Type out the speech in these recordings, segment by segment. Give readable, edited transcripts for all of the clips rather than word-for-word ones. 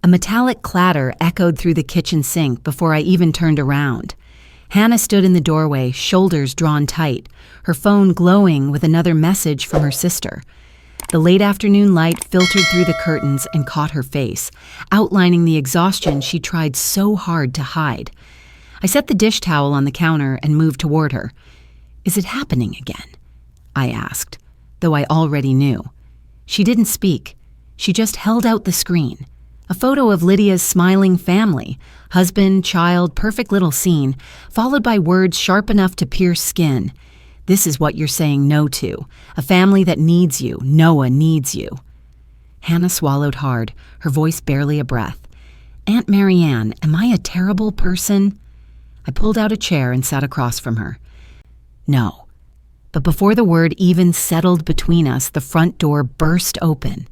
A metallic clatter echoed through the kitchen sink before I even turned around. Hannah stood in the doorway, shoulders drawn tight, her phone glowing with another message from her sister. The late afternoon light filtered through the curtains and caught her face, outlining the exhaustion she tried so hard to hide. I set the dish towel on the counter and moved toward her. "Is it happening again?" I asked, though I already knew. She didn't speak. She just held out the screen. A photo of Lydia's smiling family, husband, child, perfect little scene, followed by words sharp enough to pierce skin. "This is what you're saying no to. A family that needs you. Noah needs you." Hannah swallowed hard, her voice barely a breath. "Aunt Marianne, am I a terrible person?" I pulled out a chair and sat across from her. "No." But before the word even settled between us, the front door burst open.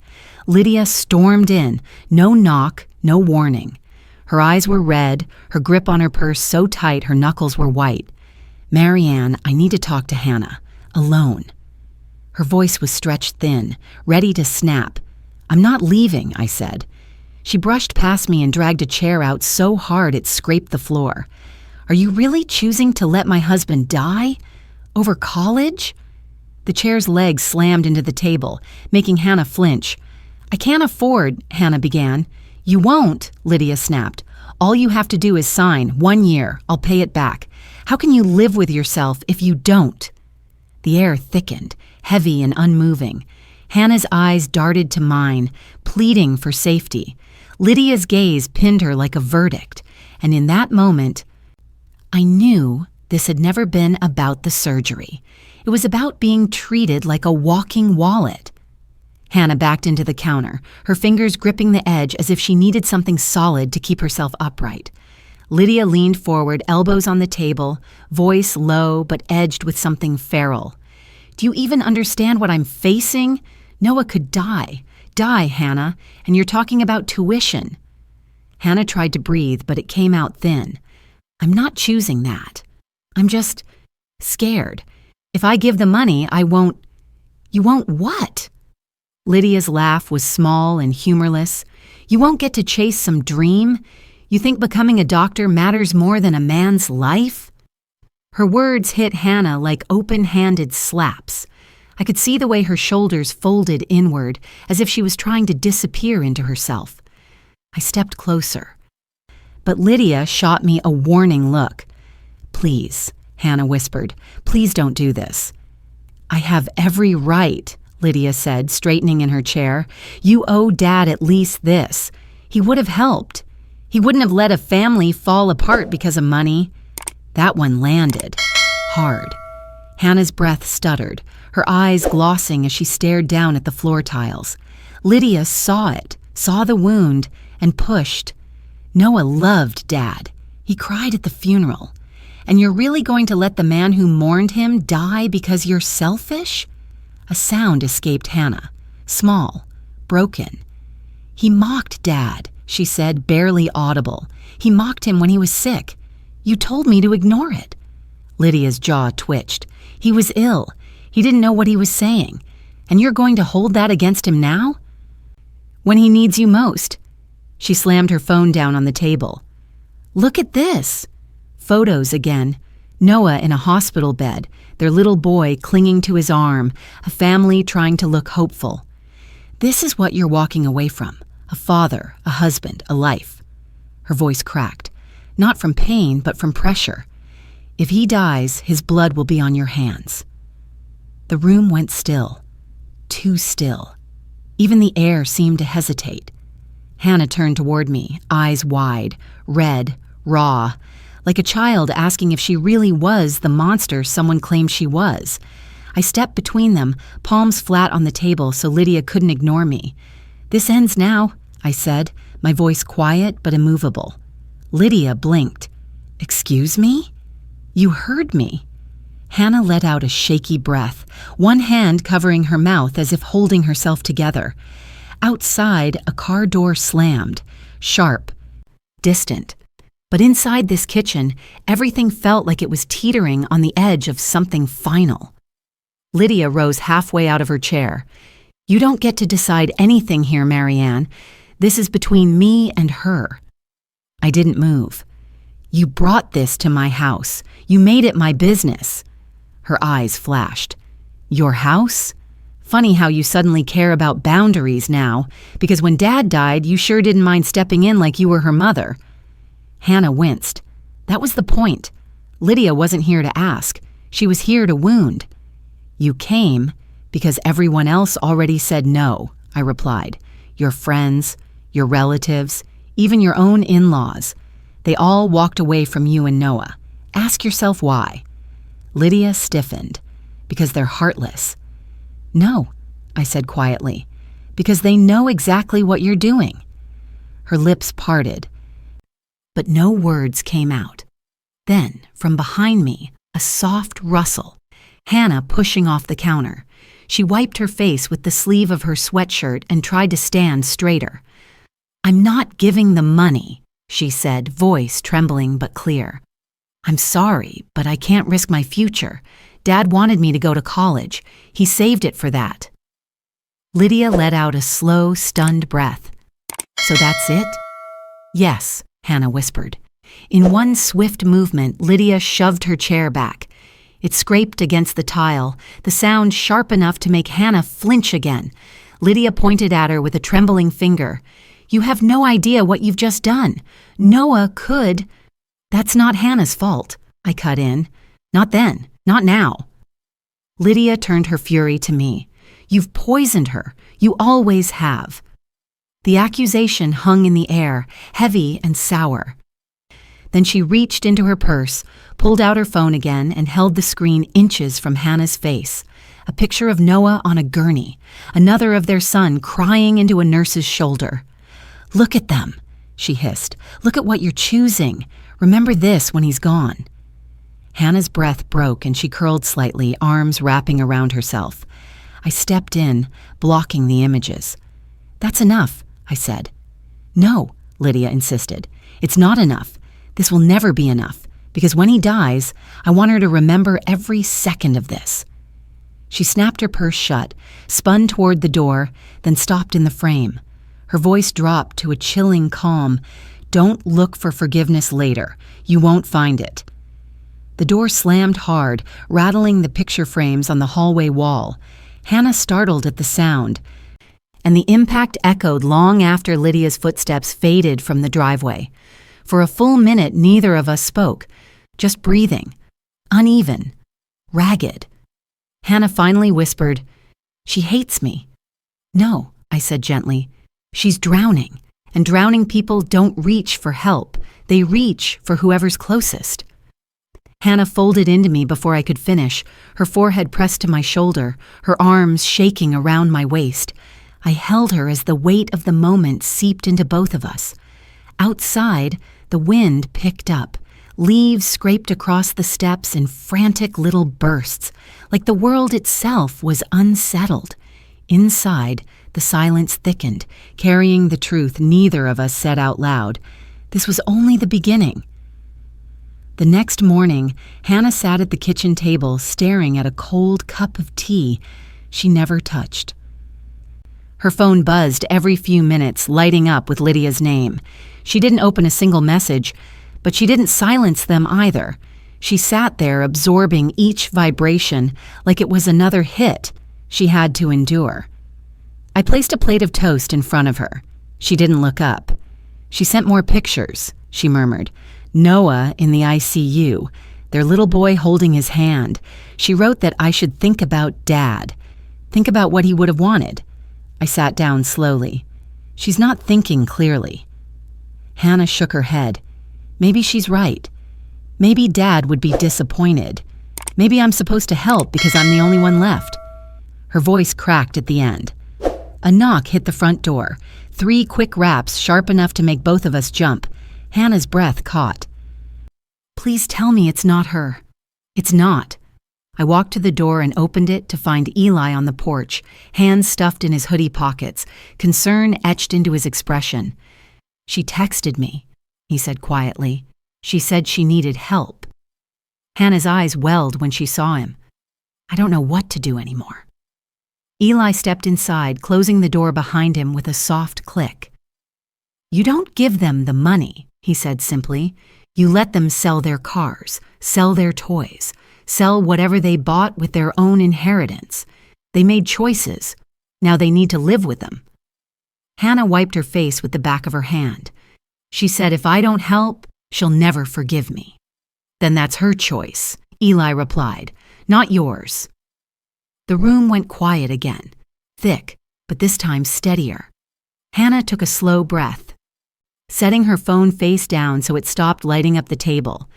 Lydia stormed in, no knock, no warning. Her eyes were red, her grip on her purse so tight her knuckles were white. "Marianne, I need to talk to Hannah. Alone." Her voice was stretched thin, ready to snap. "I'm not leaving," I said. She brushed past me and dragged a chair out so hard it scraped the floor. "Are you really choosing to let my husband die? Over college?" The chair's legs slammed into the table, making Hannah flinch. "I can't afford," Hannah began. "You won't," Lydia snapped. "All you have to do is sign. 1 year. I'll pay it back. How can you live with yourself if you don't?" The air thickened, heavy and unmoving. Hannah's eyes darted to mine, pleading for safety. Lydia's gaze pinned her like a verdict, and in that moment, I knew this had never been about the surgery. It was about being treated like a walking wallet. Hannah backed into the counter, her fingers gripping the edge as if she needed something solid to keep herself upright. Lydia leaned forward, elbows on the table, voice low but edged with something feral. "Do you even understand what I'm facing? Noah could die. Die, Hannah, and you're talking about tuition." Hannah tried to breathe, but it came out thin. "I'm not choosing that. I'm just scared. If I give the money, I won't—" "You won't what?" Lydia's laugh was small and humorless. "You won't get to chase some dream? You think becoming a doctor matters more than a man's life?" Her words hit Hannah like open-handed slaps. I could see the way her shoulders folded inward, as if she was trying to disappear into herself. I stepped closer. But Lydia shot me a warning look. "Please," Hannah whispered, "please don't do this." "I have every right," Lydia said, straightening in her chair. "You owe Dad at least this. He would have helped. He wouldn't have let a family fall apart because of money." That one landed. Hard. Hannah's breath stuttered, her eyes glossing as she stared down at the floor tiles. Lydia saw it, saw the wound, and pushed. "Noah loved Dad. He cried at the funeral. And you're really going to let the man who mourned him die because you're selfish?" A sound escaped Hannah, small, broken. "He mocked Dad," she said, barely audible. "He mocked him when he was sick. You told me to ignore it." Lydia's jaw twitched. "He was ill. He didn't know what he was saying. And you're going to hold that against him now? When he needs you most." She slammed her phone down on the table. "Look at this." Photos again. Noah in a hospital bed, their little boy clinging to his arm, a family trying to look hopeful. "This is what you're walking away from. A father, a husband, a life." Her voice cracked, not from pain, but from pressure. "If he dies, his blood will be on your hands." The room went still. Too still. Even the air seemed to hesitate. Hannah turned toward me, eyes wide, red, raw, like a child asking if she really was the monster someone claimed she was. I stepped between them, palms flat on the table so Lydia couldn't ignore me. "This ends now," I said, my voice quiet but immovable. Lydia blinked. "Excuse me?" "You heard me." Hannah let out a shaky breath, one hand covering her mouth as if holding herself together. Outside, a car door slammed, sharp, distant. But inside this kitchen, everything felt like it was teetering on the edge of something final. Lydia rose halfway out of her chair. "You don't get to decide anything here, Marianne. This is between me and her. I didn't move. You brought this to my house. You made it my business. Her eyes flashed. Your house? Funny how you suddenly care about boundaries now, because when Dad died, you sure didn't mind stepping in like you were her mother. Hannah winced. That was the point. Lydia wasn't here to ask. She was here to wound. You came because everyone else already said no, I replied. Your friends, your relatives, even your own in-laws. They all walked away from you and Noah. Ask yourself why. Lydia stiffened. Because they're heartless. No, I said quietly. Because they know exactly what you're doing. Her lips parted, but no words came out. Then, from behind me, a soft rustle. Hannah pushing off the counter. She wiped her face with the sleeve of her sweatshirt and tried to stand straighter. I'm not giving the money, she said, voice trembling but clear. I'm sorry, but I can't risk my future. Dad wanted me to go to college. He saved it for that. Lydia let out a slow, stunned breath. So that's it? Yes, Hannah whispered. In one swift movement, Lydia shoved her chair back. It scraped against the tile, the sound sharp enough to make Hannah flinch again. Lydia pointed at her with a trembling finger. You have no idea what you've just done. Noah could. That's not Hannah's fault, I cut in. Not then, not now. Lydia turned her fury to me. You've poisoned her. You always have. The accusation hung in the air, heavy and sour. Then she reached into her purse, pulled out her phone again, and held the screen inches from Hannah's face. A picture of Noah on a gurney, another of their son crying into a nurse's shoulder. Look at them, she hissed. Look at what you're choosing. Remember this when he's gone. Hannah's breath broke and she curled slightly, arms wrapping around herself. I stepped in, blocking the images. That's enough, I said. No, Lydia insisted. It's not enough. This will never be enough, because when he dies, I want her to remember every second of this. She snapped her purse shut, spun toward the door, then stopped in the frame. Her voice dropped to a chilling calm. Don't look for forgiveness later. You won't find it. The door slammed hard, rattling the picture frames on the hallway wall. Hannah startled at the sound, and the impact echoed long after Lydia's footsteps faded from the driveway. For a full minute, neither of us spoke, just breathing, uneven, ragged. Hannah finally whispered, She hates me. No, I said gently. She's drowning, and drowning people don't reach for help. They reach for whoever's closest. Hannah folded into me before I could finish, her forehead pressed to my shoulder, her arms shaking around my waist. I held her as the weight of the moment seeped into both of us. Outside, the wind picked up. Leaves scraped across the steps in frantic little bursts, like the world itself was unsettled. Inside, the silence thickened, carrying the truth neither of us said out loud. This was only the beginning. The next morning, Hannah sat at the kitchen table staring at a cold cup of tea she never touched. Her phone buzzed every few minutes, lighting up with Lydia's name. She didn't open a single message, but she didn't silence them either. She sat there absorbing each vibration like it was another hit she had to endure. I placed a plate of toast in front of her. She didn't look up. She sent more pictures, she murmured. Noah in the ICU, their little boy holding his hand. She wrote that I should think about Dad, think about what he would have wanted. I sat down slowly. She's not thinking clearly. Hannah shook her head. Maybe she's right. Maybe Dad would be disappointed. Maybe I'm supposed to help because I'm the only one left. Her voice cracked at the end. A knock hit the front door. 3 quick raps, sharp enough to make both of us jump. Hannah's breath caught. Please tell me it's not her. It's not. I walked to the door and opened it to find Eli on the porch, hands stuffed in his hoodie pockets, concern etched into his expression. She texted me, he said quietly. She said she needed help. Hannah's eyes welled when she saw him. I don't know what to do anymore. Eli stepped inside, closing the door behind him with a soft click. You don't give them the money, he said simply. You let them sell their cars, sell their toys, sell whatever they bought with their own inheritance. They made choices. Now they need to live with them. Hannah wiped her face with the back of her hand. She said, if I don't help, she'll never forgive me. Then that's her choice, Eli replied, not yours. The room went quiet again, thick, but this time steadier. Hannah took a slow breath, setting her phone face down so it stopped lighting up the table.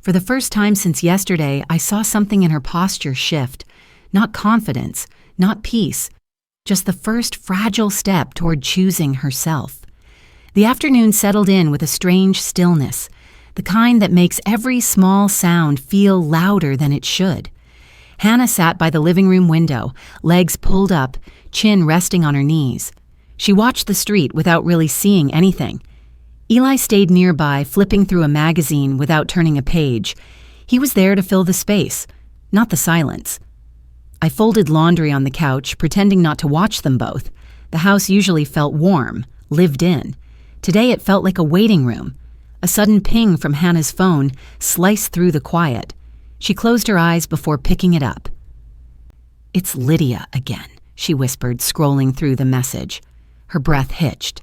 For the first time since yesterday, I saw something in her posture shift. Not confidence, not peace, just the first fragile step toward choosing herself. The afternoon settled in with a strange stillness, the kind that makes every small sound feel louder than it should. Hannah sat by the living room window, legs pulled up, chin resting on her knees. She watched the street without really seeing anything. Eli stayed nearby, flipping through a magazine without turning a page. He was there to fill the space, not the silence. I folded laundry on the couch, pretending not to watch them both. The house usually felt warm, lived in. Today it felt like a waiting room. A sudden ping from Hannah's phone sliced through the quiet. She closed her eyes before picking it up. It's Lydia again, she whispered, scrolling through the message. Her breath hitched.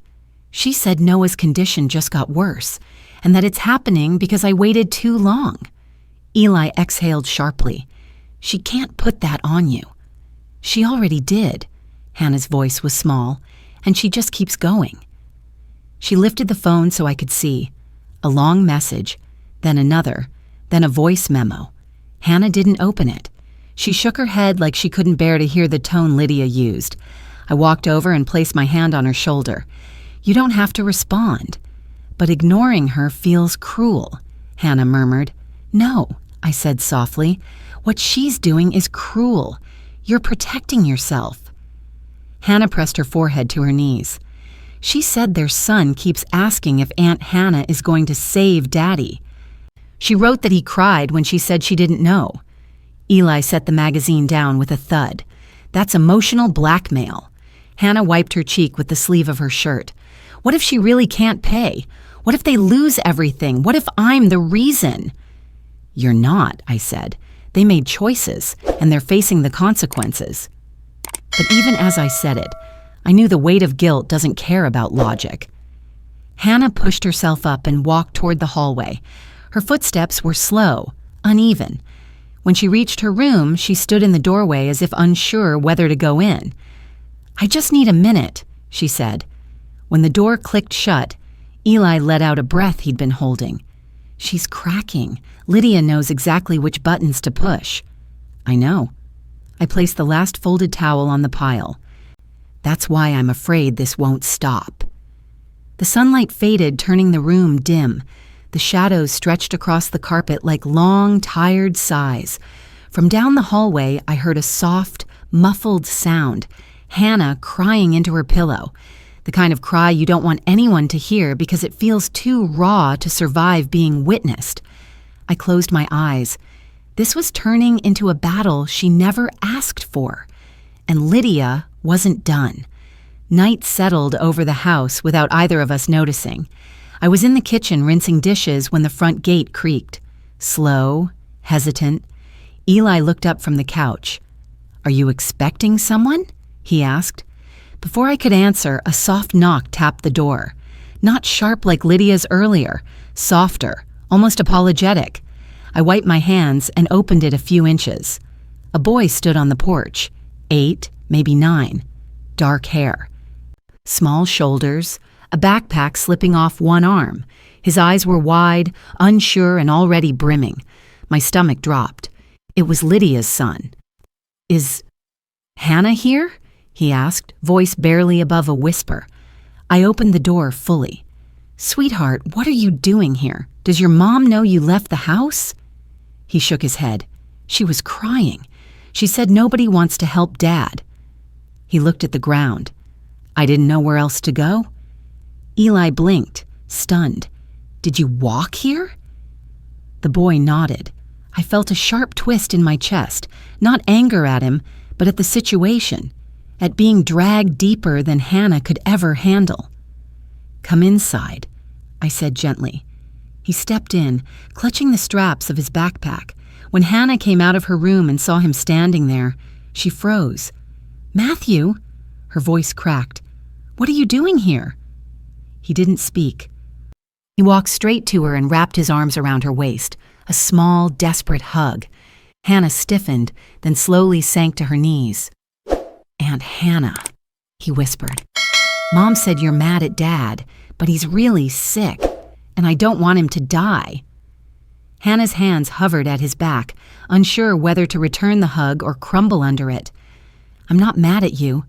She said Noah's condition just got worse, and that it's happening because I waited too long. Eli exhaled sharply. She can't put that on you. She already did. Hannah's voice was small, and she just keeps going. She lifted the phone so I could see. A long message, then another, then a voice memo. Hannah didn't open it. She shook her head like she couldn't bear to hear the tone Lydia used. I walked over and placed my hand on her shoulder. You don't have to respond. But ignoring her feels cruel, Hannah murmured. No, I said softly. What she's doing is cruel. You're protecting yourself. Hannah pressed her forehead to her knees. She said their son keeps asking if Aunt Hannah is going to save Daddy. She wrote that he cried when she said she didn't know. Eli set the magazine down with a thud. That's emotional blackmail. Hannah wiped her cheek with the sleeve of her shirt. What if she really can't pay? What if they lose everything? What if I'm the reason? You're not, I said. They made choices, and they're facing the consequences. But even as I said it, I knew the weight of guilt doesn't care about logic. Hannah pushed herself up and walked toward the hallway. Her footsteps were slow, uneven. When she reached her room, she stood in the doorway as if unsure whether to go in. I just need a minute, she said. When the door clicked shut, Eli let out a breath he'd been holding. She's cracking. Lydia knows exactly which buttons to push. I know. I placed the last folded towel on the pile. That's why I'm afraid this won't stop. The sunlight faded, turning the room dim. The shadows stretched across the carpet like long, tired sighs. From down the hallway, I heard a soft, muffled sound, Hannah crying into her pillow. The kind of cry you don't want anyone to hear because it feels too raw to survive being witnessed. I closed my eyes. This was turning into a battle she never asked for. And Lydia wasn't done. Night settled over the house without either of us noticing. I was in the kitchen rinsing dishes when the front gate creaked. Slow, hesitant. Eli looked up from the couch. Are you expecting someone? He asked. Before I could answer, a soft knock tapped the door. Not sharp like Lydia's earlier, softer, almost apologetic. I wiped my hands and opened it a few inches. A boy stood on the porch, 8, maybe 9, dark hair. Small shoulders, a backpack slipping off one arm. His eyes were wide, unsure, and already brimming. My stomach dropped. It was Lydia's son. Is Hannah here? He asked, voice barely above a whisper. I opened the door fully. Sweetheart, what are you doing here? Does your mom know you left the house? He shook his head. She was crying. She said nobody wants to help Dad. He looked at the ground. I didn't know where else to go. Eli blinked, stunned. Did you walk here? The boy nodded. I felt a sharp twist in my chest, not anger at him, but at the situation, at being dragged deeper than Hannah could ever handle. "Come inside," I said gently. He stepped in, clutching the straps of his backpack. When Hannah came out of her room and saw him standing there, she froze. "Matthew?" Her voice cracked. "What are you doing here?" He didn't speak. He walked straight to her and wrapped his arms around her waist, a small, desperate hug. Hannah stiffened, then slowly sank to her knees. "Aunt Hannah," he whispered. "Mom said you're mad at Dad, but he's really sick, and I don't want him to die." Hannah's hands hovered at his back, unsure whether to return the hug or crumble under it. "I'm not mad at you,"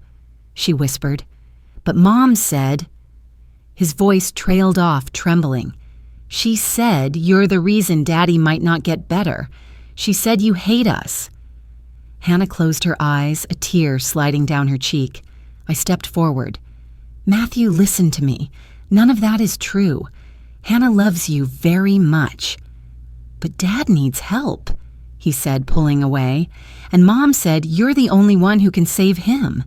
she whispered. "But Mom said—" His voice trailed off, trembling. "She said you're the reason Daddy might not get better. She said you hate us." Hannah closed her eyes, a tear sliding down her cheek. I stepped forward. "Matthew, listen to me. None of that is true. Hannah loves you very much." "But Dad needs help," he said, pulling away. "And Mom said you're the only one who can save him."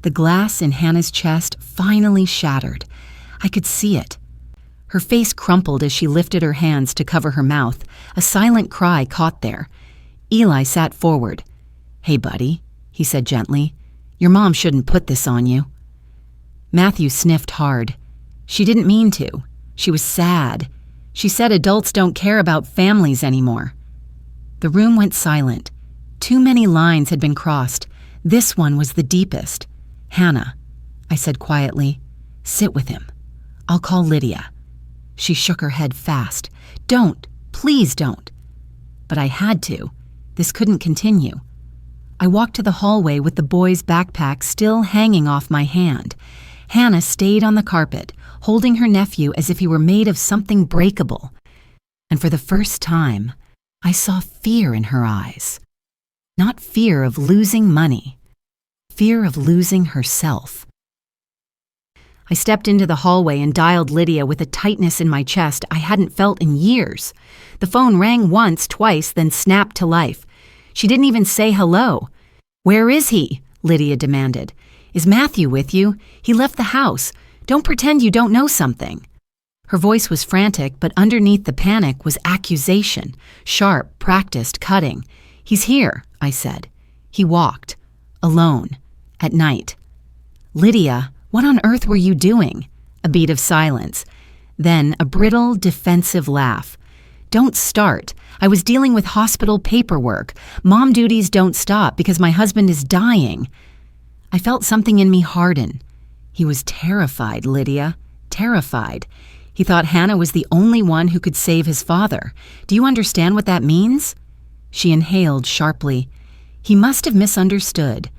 The glass in Hannah's chest finally shattered. I could see it. Her face crumpled as she lifted her hands to cover her mouth, a silent cry caught there. Eli sat forward. "Hey, buddy," he said gently. "Your mom shouldn't put this on you." Matthew sniffed hard. "She didn't mean to. She was sad. She said adults don't care about families anymore." The room went silent. Too many lines had been crossed. This one was the deepest. "Hannah," I said quietly, "sit with him. I'll call Lydia." She shook her head fast. "Don't. Please don't." But I had to. This couldn't continue. I walked to the hallway with the boy's backpack still hanging off my hand. Hannah stayed on the carpet, holding her nephew as if he were made of something breakable. And for the first time, I saw fear in her eyes. Not fear of losing money, fear of losing herself. I stepped into the hallway and dialed Lydia with a tightness in my chest I hadn't felt in years. The phone rang once, twice, then snapped to life. She didn't even say hello. "Where is he?" Lydia demanded. "Is Matthew with you? He left the house. Don't pretend you don't know something." Her voice was frantic, but underneath the panic was accusation, sharp, practiced, cutting. "He's here," I said. He walked. Alone. At night. "Lydia, what on earth were you doing?" A beat of silence. Then a brittle, defensive laugh. "Don't start. I was dealing with hospital paperwork. Mom duties don't stop because my husband is dying." I felt something in me harden. He was terrified, Lydia. Terrified. He thought Hannah was the only one who could save his father. Do you understand what that means? She inhaled sharply. He must have misunderstood.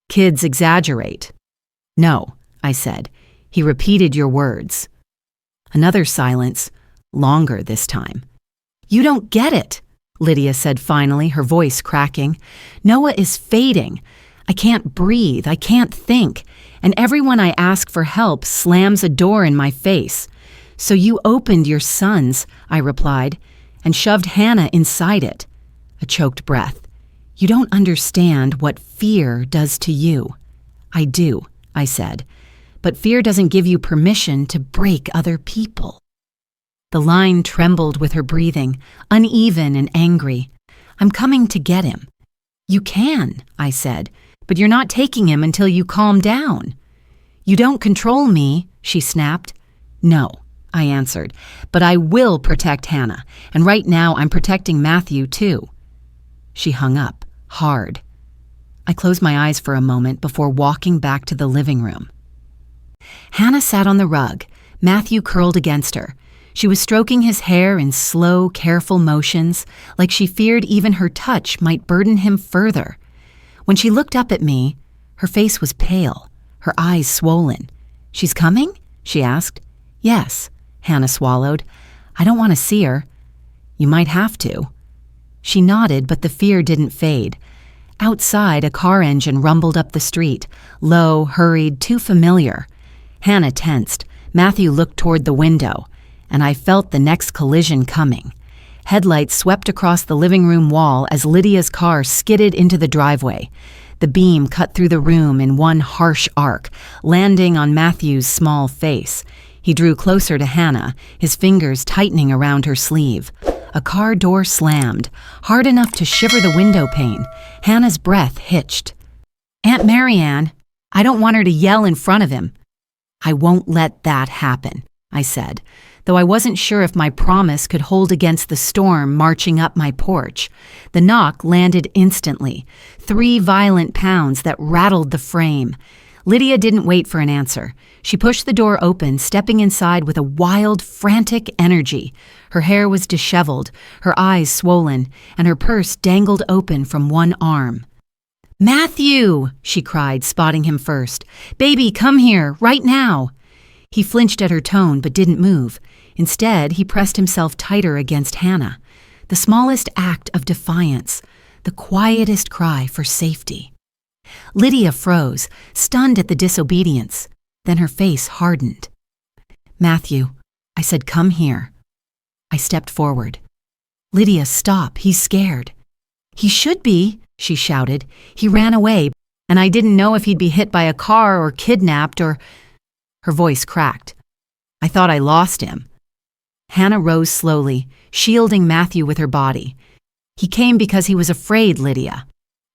"Kids exaggerate." "No," I said. "He repeated your words." Another silence, longer this time. "You don't get it," Lydia said finally, her voice cracking. "Noah is fading. I can't breathe. I can't think. And everyone I ask for help slams a door in my face. So you opened your son's," I replied, "and shoved Hannah inside it." A choked breath. "You don't understand what fear does to you." "I do," I said. "But fear doesn't give you permission to break other people." The line trembled with her breathing, uneven and angry. "I'm coming to get him." "You can," I said, "but you're not taking him until you calm down." "You don't control me," she snapped. "No," I answered, "but I will protect Hannah, and right now I'm protecting Matthew too." She hung up, hard. I closed my eyes for a moment before walking back to the living room. Hannah sat on the rug, Matthew curled against her. She was stroking his hair in slow, careful motions, like she feared even her touch might burden him further. When she looked up at me, her face was pale, her eyes swollen. "She's coming?" she asked. "Yes," Hannah swallowed. "I don't want to see her." "You might have to." She nodded, but the fear didn't fade. Outside, a car engine rumbled up the street, low, hurried, too familiar. Hannah tensed. Matthew looked toward the window, and I felt the next collision coming. Headlights swept across the living room wall as Lydia's car skidded into the driveway. The beam cut through the room in one harsh arc, landing on Matthew's small face. He drew closer to Hannah, his fingers tightening around her sleeve. A car door slammed, hard enough to shiver the window pane. Hannah's breath hitched. "Aunt Marianne, I don't want her to yell in front of him." "I won't let that happen," I said, though I wasn't sure if my promise could hold against the storm marching up my porch. The knock landed instantly, 3 violent pounds that rattled the frame. Lydia didn't wait for an answer. She pushed the door open, stepping inside with a wild, frantic energy. Her hair was disheveled, her eyes swollen, and her purse dangled open from one arm. "Matthew!" she cried, spotting him first. "Baby, come here, right now!" He flinched at her tone but didn't move. Instead, he pressed himself tighter against Hannah. The smallest act of defiance, the quietest cry for safety. Lydia froze, stunned at the disobedience. Then her face hardened. "Matthew," I said, "come here." I stepped forward. "Lydia, stop, he's scared." "He should be," she shouted. "He ran away, and I didn't know if he'd be hit by a car or kidnapped or—" Her voice cracked. "I thought I lost him." Hannah rose slowly, shielding Matthew with her body. "He came because he was afraid, Lydia.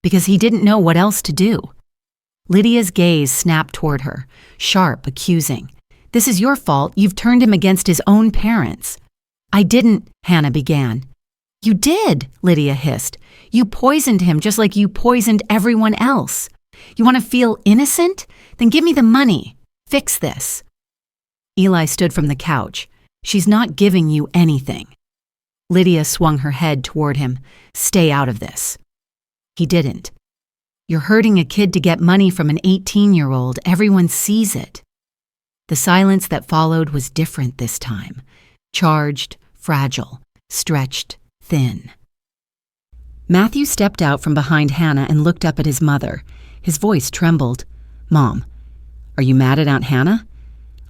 Because he didn't know what else to do." Lydia's gaze snapped toward her, sharp, accusing. "This is your fault. You've turned him against his own parents." "I didn't," Hannah began. "You did," Lydia hissed. "You poisoned him just like you poisoned everyone else. You want to feel innocent? Then give me the money. Fix this." Eli stood from the couch. "She's not giving you anything." Lydia swung her head toward him. "Stay out of this." He didn't. "You're hurting a kid to get money from an 18-year-old. Everyone sees it." The silence that followed was different this time. Charged, fragile, stretched, thin. Matthew stepped out from behind Hannah and looked up at his mother. His voice trembled. "Mom, are you mad at Aunt Hannah?"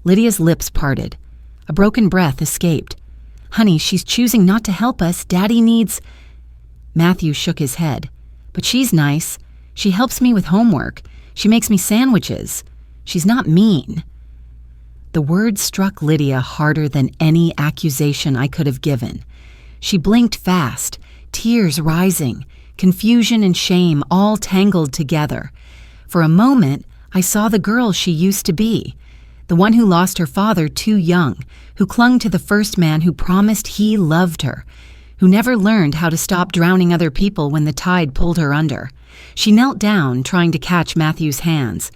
Lydia's lips parted. A broken breath escaped. "Honey, she's choosing not to help us. Daddy needs—" Matthew shook his head. "But she's nice. She helps me with homework. She makes me sandwiches. She's not mean." The words struck Lydia harder than any accusation I could have given. She blinked fast, tears rising, confusion and shame all tangled together. For a moment, I saw the girl she used to be, the one who lost her father too young, who clung to the first man who promised he loved her, who never learned how to stop drowning other people when the tide pulled her under. She knelt down, trying to catch Matthew's hands.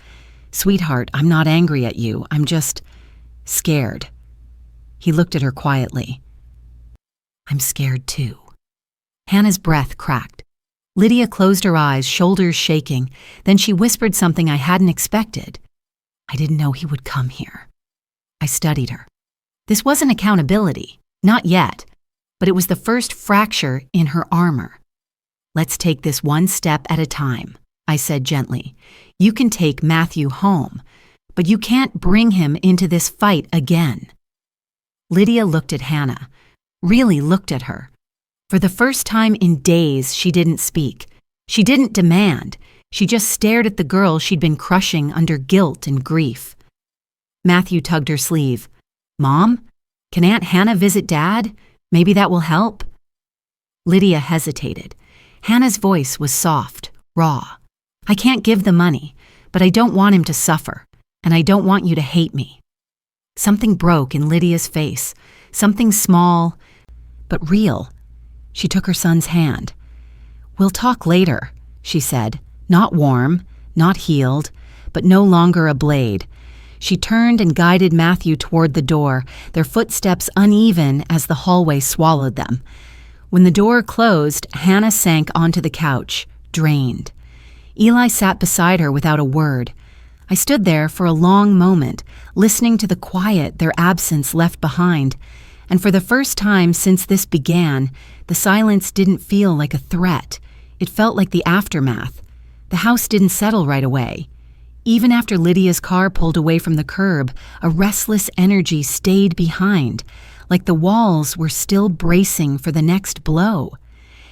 "Sweetheart, I'm not angry at you. I'm just scared." He looked at her quietly. "I'm scared too." Hannah's breath cracked. Lydia closed her eyes, shoulders shaking. Then she whispered something I hadn't expected. "I didn't know he would come here." I studied her. This wasn't accountability. Not yet. But it was the first fracture in her armor. "Let's take this one step at a time," I said gently. "You can take Matthew home, but you can't bring him into this fight again." Lydia looked at Hannah, really looked at her. For the first time in days, she didn't speak. She didn't demand. She just stared at the girl she'd been crushing under guilt and grief. Matthew tugged her sleeve. "Mom, can Aunt Hannah visit Dad? Maybe that will help." Lydia hesitated. Hannah's voice was soft, raw. "I can't give the money, but I don't want him to suffer, and I don't want you to hate me." Something broke in Lydia's face, something small, but real. She took her son's hand. "We'll talk later," she said, not warm, not healed, but no longer a blade. She turned and guided Matthew toward the door, their footsteps uneven as the hallway swallowed them. When the door closed, Hannah sank onto the couch, drained. Eli sat beside her without a word. I stood there for a long moment, listening to the quiet their absence left behind, and for the first time since this began, the silence didn't feel like a threat. It felt like the aftermath. The house didn't settle right away. Even after Lydia's car pulled away from the curb, a restless energy stayed behind, like the walls were still bracing for the next blow.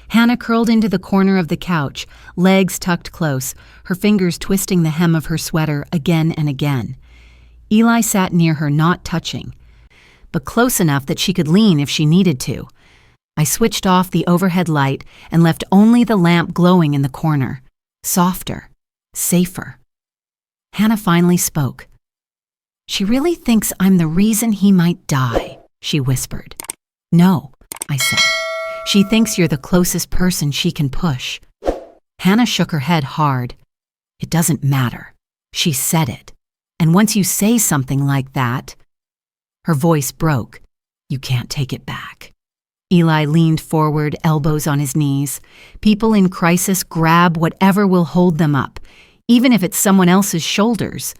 Hannah curled into the corner of the couch, legs tucked close, her fingers twisting the hem of her sweater again and again. Eli sat near her, not touching, but close enough that she could lean if she needed to. I switched off the overhead light and left only the lamp glowing in the corner. Softer, safer. Hannah finally spoke. "She really thinks I'm the reason he might die," she whispered. "No," I said. "She thinks you're the closest person she can push." Hannah shook her head hard. "It doesn't matter. She said it. And once you say something like that..." Her voice broke. "You can't take it back." Eli leaned forward, elbows on his knees. People in crisis grab whatever will hold them up, even if it's someone else's shoulders.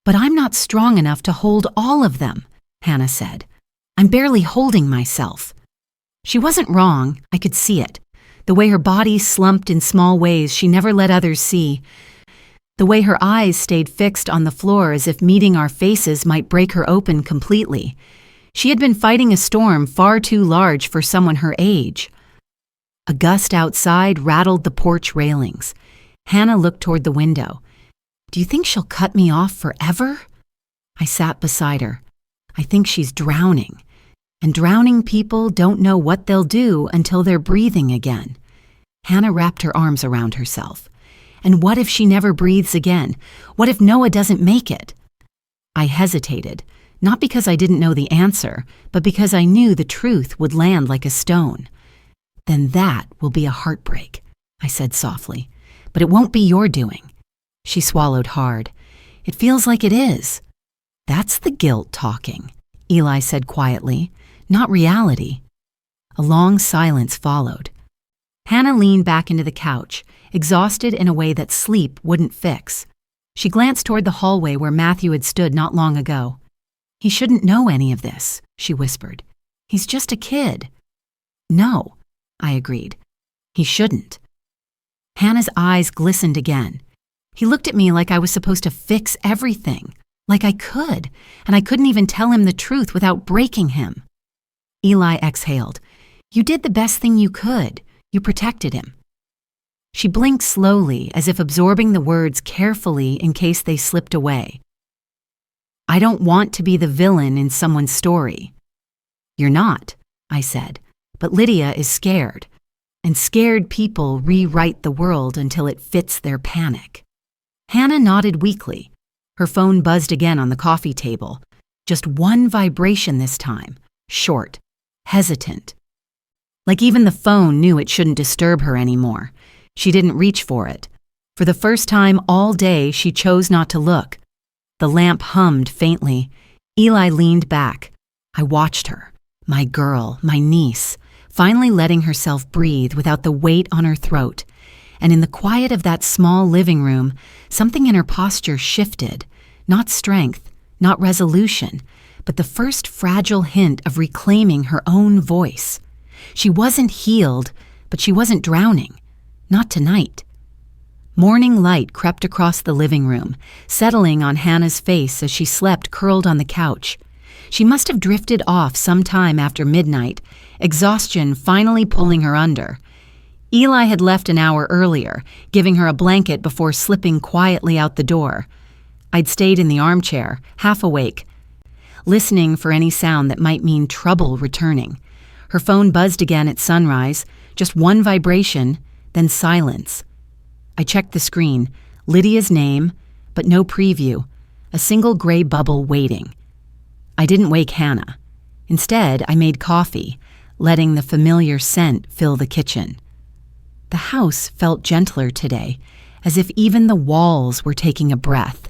"But I'm not strong enough to hold all of them," Hannah said. "I'm barely holding myself." She wasn't wrong. I could see it. The way her body slumped in small ways she never let others see. The way her eyes stayed fixed on the floor as if meeting our faces might break her open completely. She had been fighting a storm far too large for someone her age. A gust outside rattled the porch railings. Hannah looked toward the window. "Do you think she'll cut me off forever?" I sat beside her. "I think she's drowning. And drowning people don't know what they'll do until they're breathing again." Hannah wrapped her arms around herself. "And what if she never breathes again? What if Noah doesn't make it?" I hesitated, not because I didn't know the answer, but because I knew the truth would land like a stone. "Then that will be a heartbreak," I said softly. "But it won't be your doing." She swallowed hard. "It feels like it is." "That's the guilt talking," Eli said quietly, "not reality." A long silence followed. Hannah leaned back into the couch, exhausted in a way that sleep wouldn't fix. She glanced toward the hallway where Matthew had stood not long ago. "He shouldn't know any of this," she whispered. "He's just a kid." "No," I agreed. "He shouldn't." Hannah's eyes glistened again. He looked at me like I was supposed to fix everything, like I could, and I couldn't even tell him the truth without breaking him. Eli exhaled. "You did the best thing you could. You protected him." She blinked slowly, as if absorbing the words carefully in case they slipped away. "I don't want to be the villain in someone's story." "You're not," I said, "but Lydia is scared, and scared people rewrite the world until it fits their panic." Hannah nodded weakly. Her phone buzzed again on the coffee table. Just one vibration this time, short, hesitant. Like even the phone knew it shouldn't disturb her anymore. She didn't reach for it. For the first time all day, she chose not to look. The lamp hummed faintly. Eli leaned back. I watched her, my girl, my niece, finally letting herself breathe without the weight on her throat. And in the quiet of that small living room, something in her posture shifted. Not strength, not resolution, but the first fragile hint of reclaiming her own voice. She wasn't healed, but she wasn't drowning. Not tonight. Morning light crept across the living room, settling on Hannah's face as she slept curled on the couch. She must have drifted off sometime after midnight, exhaustion finally pulling her under. Eli had left an hour earlier, giving her a blanket before slipping quietly out the door. I'd stayed in the armchair, half awake, listening for any sound that might mean trouble returning. Her phone buzzed again at sunrise, just one vibration, then silence. I checked the screen, Lydia's name, but no preview, a single gray bubble waiting. I didn't wake Hannah. Instead, I made coffee, letting the familiar scent fill the kitchen. The house felt gentler today, as if even the walls were taking a breath.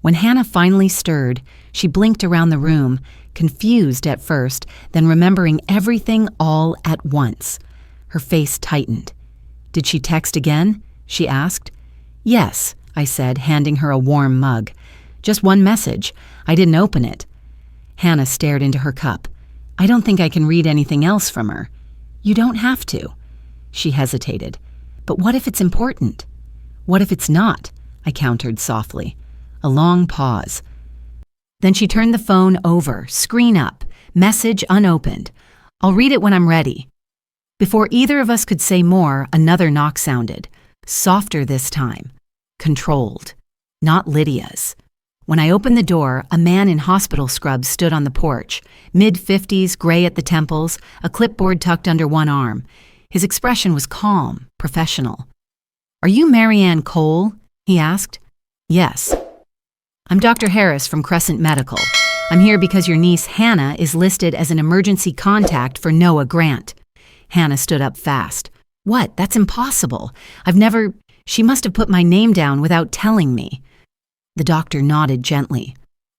When Hannah finally stirred, she blinked around the room, confused at first, then remembering everything all at once. Her face tightened. "Did she text again?" she asked. "Yes," I said, handing her a warm mug. "Just one message. I didn't open it." Hannah stared into her cup. "I don't think I can read anything else from her." "You don't have to." She hesitated. "But what if it's important?" "What if it's not?" I countered softly. A long pause. Then she turned the phone over, screen up, message unopened. "I'll read it when I'm ready." Before either of us could say more, another knock sounded. Softer this time. Controlled. Not Lydia's. When I opened the door, a man in hospital scrubs stood on the porch, mid-50s, gray at the temples, a clipboard tucked under one arm. His expression was calm, professional. "Are you Marianne Cole?" he asked. "Yes." "I'm Dr. Harris from Crescent Medical. I'm here because your niece Hannah is listed as an emergency contact for Noah Grant." Hannah stood up fast. "What? That's impossible. She must have put my name down without telling me." The doctor nodded gently.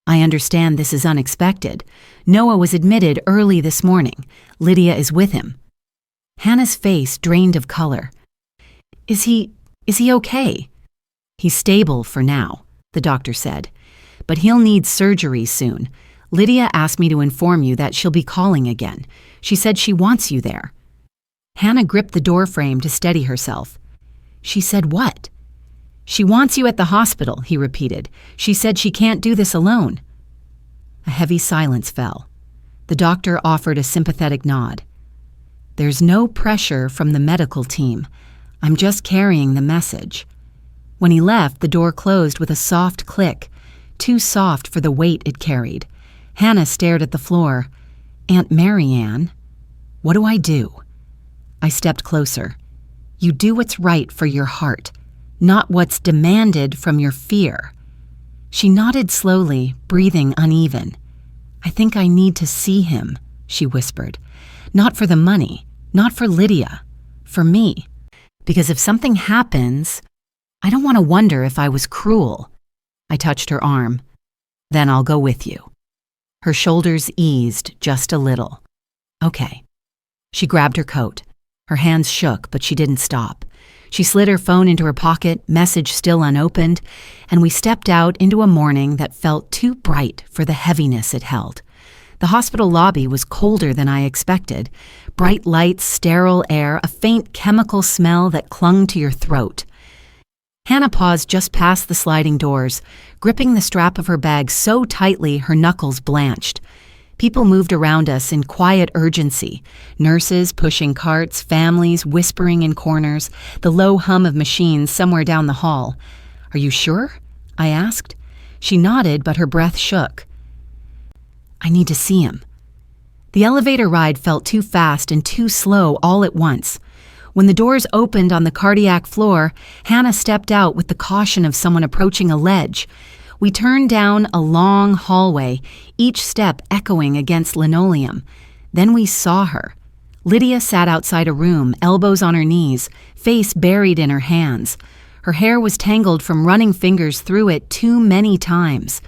"I understand this is unexpected. Noah was admitted early this morning. Lydia is with him." Hannah's face drained of color. Is he okay?" "He's stable for now," the doctor said. "But he'll need surgery soon. Lydia asked me to inform you that she'll be calling again. She said she wants you there." Hannah gripped the doorframe to steady herself. "She said what?" "She wants you at the hospital," he repeated. "She said she can't do this alone." A heavy silence fell. The doctor offered a sympathetic nod. "There's no pressure from the medical team. I'm just carrying the message." When he left, the door closed with a soft click, too soft for the weight it carried. Hannah stared at the floor. "Aunt Marianne, what do I do?" I stepped closer. "You do what's right for your heart, not what's demanded from your fear." She nodded slowly, breathing uneven. "I think I need to see him," she whispered. "Not for the money, not for Lydia, for me. Because if something happens, I don't want to wonder if I was cruel." I touched her arm. "Then I'll go with you." Her shoulders eased just a little. "Okay." She grabbed her coat. Her hands shook, but she didn't stop. She slid her phone into her pocket, message still unopened, and we stepped out into a morning that felt too bright for the heaviness it held. The hospital lobby was colder than I expected. Bright lights, sterile air, a faint chemical smell that clung to your throat. Hannah paused just past the sliding doors, gripping the strap of her bag so tightly her knuckles blanched. People moved around us in quiet urgency. Nurses pushing carts, families whispering in corners, the low hum of machines somewhere down the hall. "Are you sure?" I asked. She nodded, but her breath shook. "I need to see him." The elevator ride felt too fast and too slow all at once. When the doors opened on the cardiac floor, Hannah stepped out with the caution of someone approaching a ledge. We turned down a long hallway, each step echoing against linoleum. Then we saw her. Lydia sat outside a room, elbows on her knees, face buried in her hands. Her hair was tangled from running fingers through it too many times.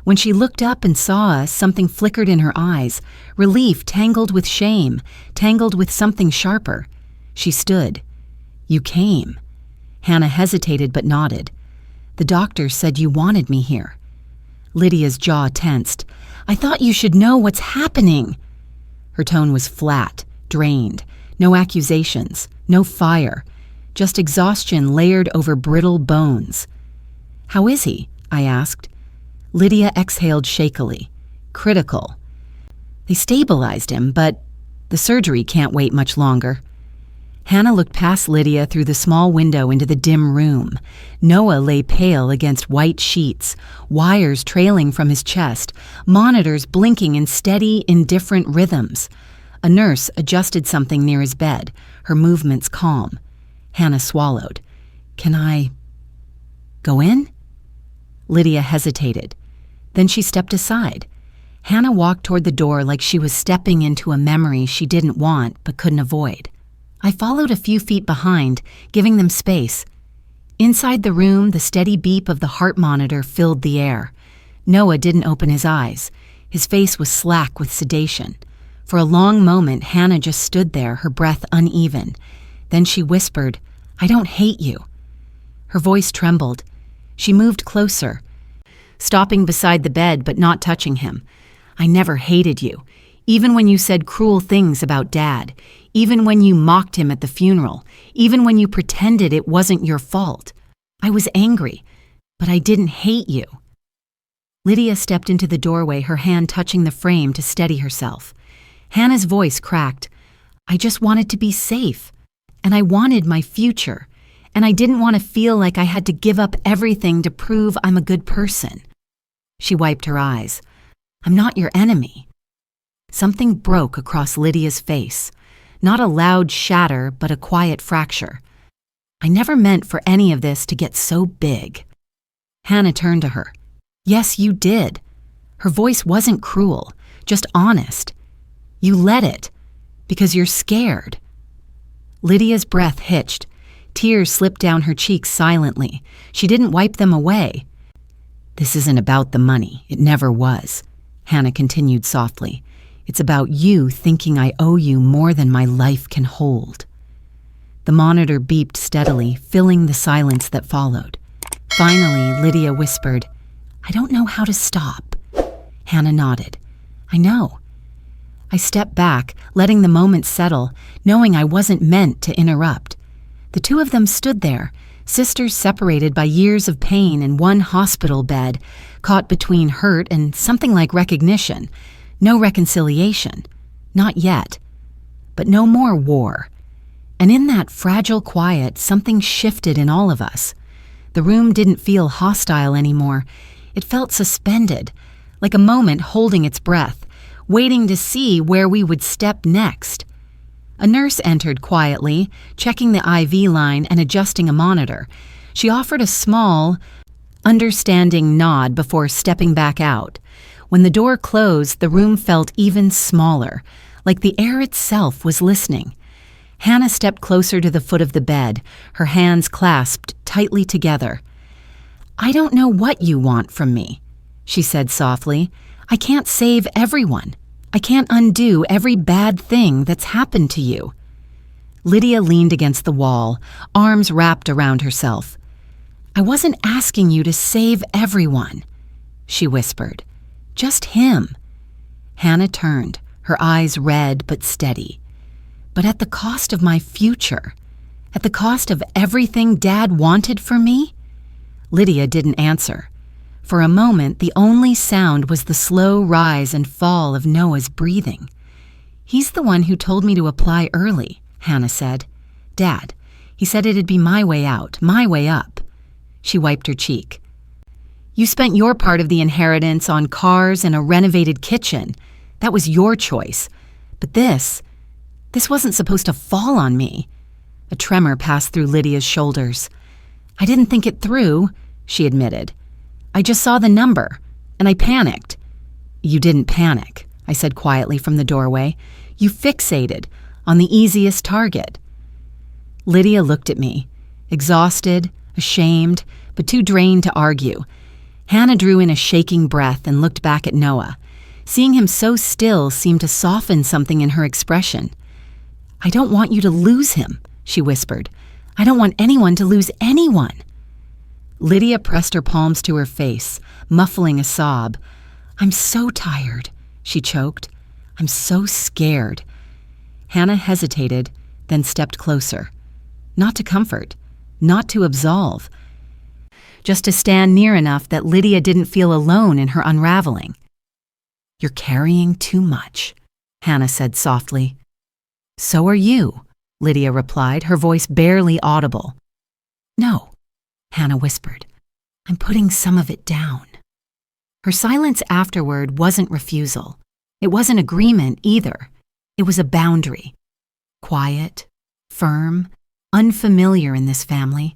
When she looked up and saw us, something flickered in her eyes, relief tangled with shame, tangled with something sharper. She stood. "You came." Hannah hesitated but nodded. "The doctor said you wanted me here." Lydia's jaw tensed. "I thought you should know what's happening." Her tone was flat, drained. No accusations, no fire, just exhaustion layered over brittle bones. "How is he?" I asked. Lydia exhaled shakily. "Critical. They stabilized him, but the surgery can't wait much longer." Hannah looked past Lydia through the small window into the dim room. Noah lay pale against white sheets, wires trailing from his chest, monitors blinking in steady, indifferent rhythms. A nurse adjusted something near his bed, her movements calm. Hannah swallowed. "Can I go in?" Lydia hesitated. Then she stepped aside. Hannah walked toward the door like she was stepping into a memory she didn't want but couldn't avoid. I followed a few feet behind, giving them space. Inside the room, the steady beep of the heart monitor filled the air. Noah didn't open his eyes. His face was slack with sedation. For a long moment, Hannah just stood there, her breath uneven. Then she whispered, "I don't hate you." Her voice trembled. She moved closer, stopping beside the bed but not touching him. "I never hated you. Even when you said cruel things about Dad, even when you mocked him at the funeral, even when you pretended it wasn't your fault. I was angry, but I didn't hate you." Lydia stepped into the doorway, her hand touching the frame to steady herself. Hannah's voice cracked. "I just wanted to be safe, and I wanted my future, and I didn't want to feel like I had to give up everything to prove I'm a good person." She wiped her eyes. I'm not your enemy. Something broke across Lydia's face. Not a loud shatter, but a quiet fracture. I never meant for any of this to get so big. Hannah turned to her. Yes, you did. Her voice wasn't cruel, just honest. You let it, because you're scared. Lydia's breath hitched. Tears slipped down her cheeks silently. She didn't wipe them away. This isn't about the money. It never was. Hannah continued softly. It's about you thinking I owe you more than my life can hold. The monitor beeped steadily, filling the silence that followed. Finally, Lydia whispered, I don't know how to stop. Hannah nodded. I know. I stepped back, letting the moment settle, knowing I wasn't meant to interrupt. The two of them stood there, sisters separated by years of pain in one hospital bed, caught between hurt and something like recognition. No reconciliation. Not yet. But no more war. And in that fragile quiet, something shifted in all of us. The room didn't feel hostile anymore. It felt suspended, like a moment holding its breath, waiting to see where we would step next. A nurse entered quietly, checking the IV line and adjusting a monitor. She offered a small, understanding nod before stepping back out. When the door closed, the room felt even smaller, like the air itself was listening. Hannah stepped closer to the foot of the bed, her hands clasped tightly together. I don't know what you want from me, she said softly. I can't save everyone. I can't undo every bad thing that's happened to you. Lydia leaned against the wall, arms wrapped around herself. I wasn't asking you to save everyone, she whispered. Just him. Hannah turned, her eyes red but steady. But at the cost of my future, at the cost of everything Dad wanted for me? Lydia didn't answer. For a moment, the only sound was the slow rise and fall of Noah's breathing. He's the one who told me to apply early, Hannah said. Dad, he said it'd be my way out, my way up. She wiped her cheek. You spent your part of the inheritance on cars and a renovated kitchen. That was your choice. But this wasn't supposed to fall on me. A tremor passed through Lydia's shoulders. I didn't think it through, she admitted. I just saw the number, and I panicked. You didn't panic, I said quietly from the doorway. You fixated on the easiest target. Lydia looked at me, exhausted, ashamed, but too drained to argue. Hannah drew in a shaking breath and looked back at Noah. Seeing him so still seemed to soften something in her expression. I don't want you to lose him, she whispered. I don't want anyone to lose anyone. Lydia pressed her palms to her face, muffling a sob. I'm so tired, she choked. I'm so scared. Hannah hesitated, then stepped closer. Not to comfort, not to absolve, just to stand near enough that Lydia didn't feel alone in her unraveling. You're carrying too much, Hannah said softly. So are you, Lydia replied, her voice barely audible. No, Hannah whispered. I'm putting some of it down. Her silence afterward wasn't refusal. It wasn't agreement either. It was a boundary. Quiet, firm, unfamiliar in this family.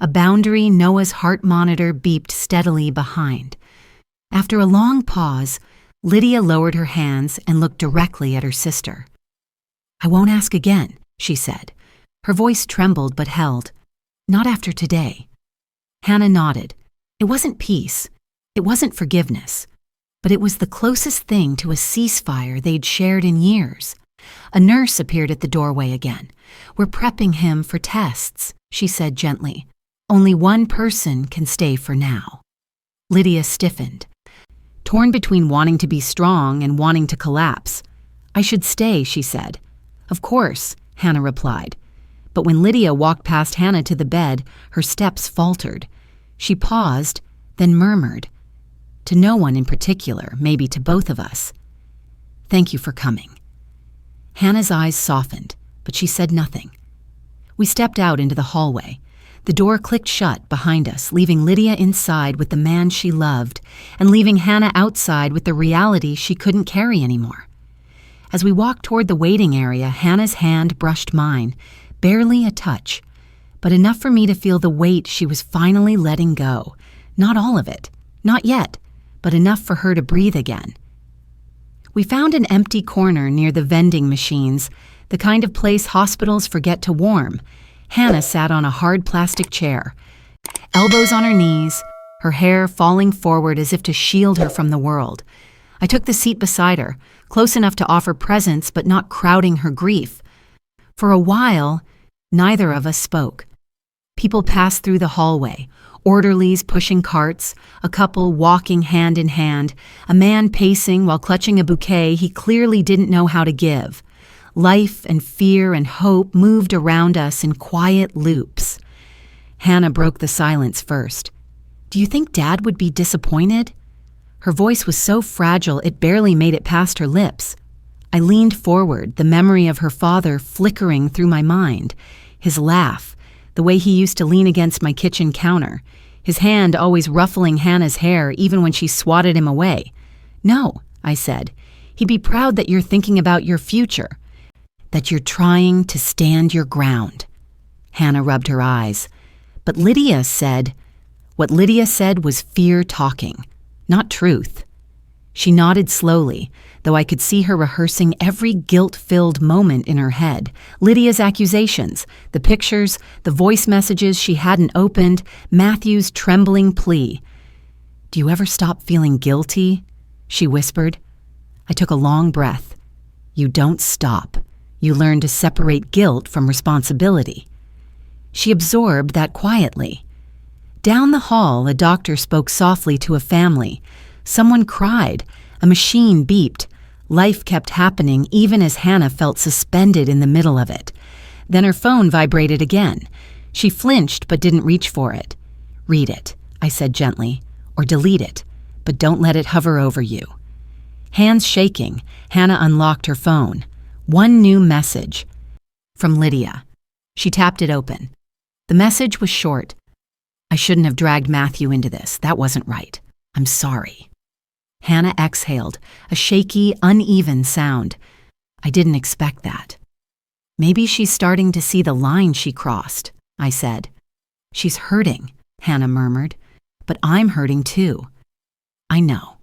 A boundary Noah's heart monitor beeped steadily behind. After a long pause, Lydia lowered her hands and looked directly at her sister. I won't ask again, she said. Her voice trembled but held. Not after today. Hannah nodded. It wasn't peace. It wasn't forgiveness. But it was the closest thing to a ceasefire they'd shared in years. A nurse appeared at the doorway again. We're prepping him for tests, she said gently. Only one person can stay for now. Lydia stiffened, torn between wanting to be strong and wanting to collapse. I should stay, she said. Of course, Hannah replied. But when Lydia walked past Hannah to the bed, her steps faltered. She paused, then murmured. To no one in particular, maybe to both of us. Thank you for coming. Hannah's eyes softened, but she said nothing. We stepped out into the hallway. The door clicked shut behind us, leaving Lydia inside with the man she loved and leaving Hannah outside with the reality she couldn't carry anymore. As we walked toward the waiting area, Hannah's hand brushed mine, barely a touch, but enough for me to feel the weight she was finally letting go. Not all of it, not yet, but enough for her to breathe again. We found an empty corner near the vending machines, the kind of place hospitals forget to warm. Hannah sat on a hard plastic chair, elbows on her knees, her hair falling forward as if to shield her from the world. I took the seat beside her, close enough to offer presence but not crowding her grief. For a while, neither of us spoke. People passed through the hallway, orderlies pushing carts, a couple walking hand in hand, a man pacing while clutching a bouquet he clearly didn't know how to give. Life and fear and hope moved around us in quiet loops. Hannah broke the silence first. "Do you think Dad would be disappointed?" Her voice was so fragile it barely made it past her lips. I leaned forward, the memory of her father flickering through my mind. His laugh, the way he used to lean against my kitchen counter, his hand always ruffling Hannah's hair even when she swatted him away. "No," I said. "He'd be proud that you're thinking about your future, that you're trying to stand your ground." Hannah rubbed her eyes. But what Lydia said was fear talking, not truth. She nodded slowly, though I could see her rehearsing every guilt-filled moment in her head. Lydia's accusations, the pictures, the voice messages she hadn't opened, Matthew's trembling plea. "Do you ever stop feeling guilty?" she whispered. I took a long breath. "You don't stop. You learn to separate guilt from responsibility." She absorbed that quietly. Down the hall, a doctor spoke softly to a family. Someone cried. A machine beeped. Life kept happening even as Hannah felt suspended in the middle of it. Then her phone vibrated again. She flinched but didn't reach for it. "Read it," I said gently, "or delete it, but don't let it hover over you." Hands shaking, Hannah unlocked her phone. One new message. From Lydia. She tapped it open. The message was short. "I shouldn't have dragged Matthew into this. That wasn't right. I'm sorry." Hannah exhaled, a shaky, uneven sound. I didn't expect that. "Maybe she's starting to see the line she crossed," I said. "She's hurting," Hannah murmured. "But I'm hurting too." "I know."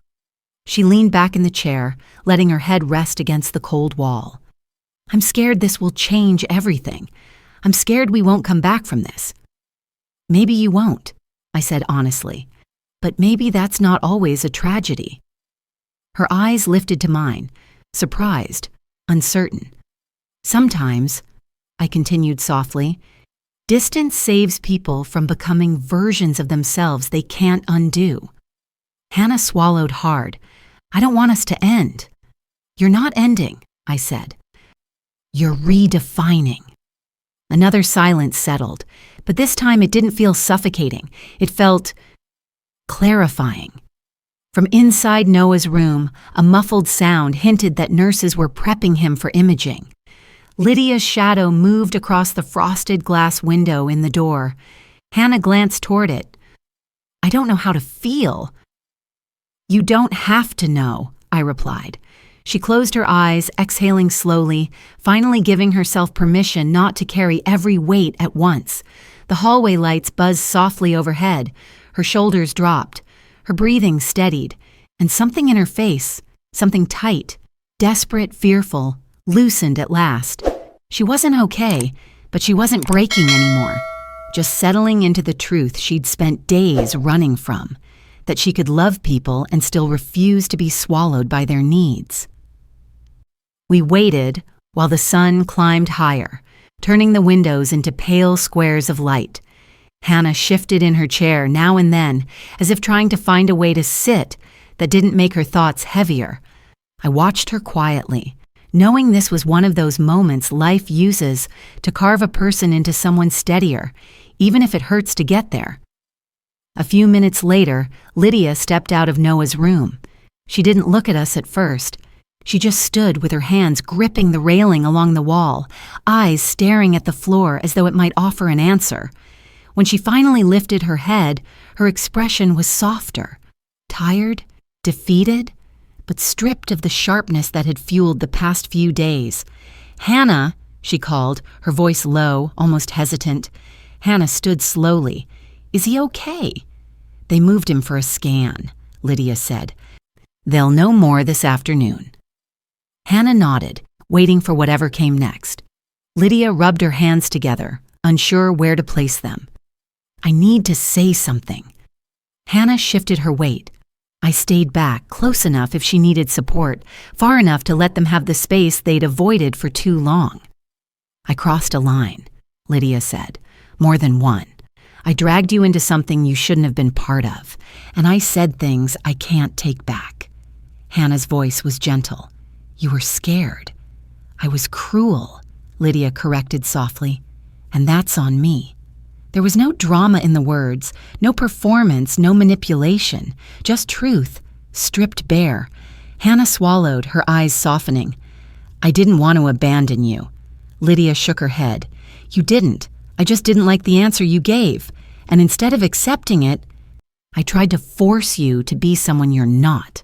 She leaned back in the chair, letting her head rest against the cold wall. "I'm scared this will change everything. I'm scared we won't come back from this." "Maybe you won't," I said honestly. "But maybe that's not always a tragedy." Her eyes lifted to mine, surprised, uncertain. "Sometimes," I continued softly, "distance saves people from becoming versions of themselves they can't undo." Hannah swallowed hard. "I don't want us to end." "You're not ending," I said. "You're redefining." Another silence settled, but this time it didn't feel suffocating. It felt clarifying. From inside Noah's room, a muffled sound hinted that nurses were prepping him for imaging. Lydia's shadow moved across the frosted glass window in the door. Hannah glanced toward it. "I don't know how to feel." "You don't have to know," I replied. She closed her eyes, exhaling slowly, finally giving herself permission not to carry every weight at once. The hallway lights buzzed softly overhead. Her shoulders dropped. Her breathing steadied. And something in her face, something tight, desperate, fearful, loosened at last. She wasn't okay, but she wasn't breaking anymore. Just settling into the truth she'd spent days running from. That she could love people and still refuse to be swallowed by their needs. We waited while the sun climbed higher, turning the windows into pale squares of light. Hannah shifted in her chair now and then, as if trying to find a way to sit that didn't make her thoughts heavier. I watched her quietly, knowing this was one of those moments life uses to carve a person into someone steadier, even if it hurts to get there. A few minutes later, Lydia stepped out of Noah's room. She didn't look at us at first. She just stood with her hands gripping the railing along the wall, eyes staring at the floor as though it might offer an answer. When she finally lifted her head, her expression was softer, tired, defeated, but stripped of the sharpness that had fueled the past few days. "Hannah," she called, her voice low, almost hesitant. Hannah stood slowly. "Is he okay?" "They moved him for a scan," Lydia said. "They'll know more this afternoon." Hannah nodded, waiting for whatever came next. Lydia rubbed her hands together, unsure where to place them. "I need to say something." Hannah shifted her weight. I stayed back, close enough if she needed support, far enough to let them have the space they'd avoided for too long. "I crossed a line," Lydia said. "More than one. I dragged you into something you shouldn't have been part of, and I said things I can't take back." Hannah's voice was gentle. "You were scared." "I was cruel," Lydia corrected softly. "And that's on me." There was no drama in the words, no performance, no manipulation, just truth, stripped bare. Hannah swallowed, her eyes softening. "I didn't want to abandon you." Lydia shook her head. "You didn't. I just didn't like the answer you gave. And instead of accepting it, I tried to force you to be someone you're not."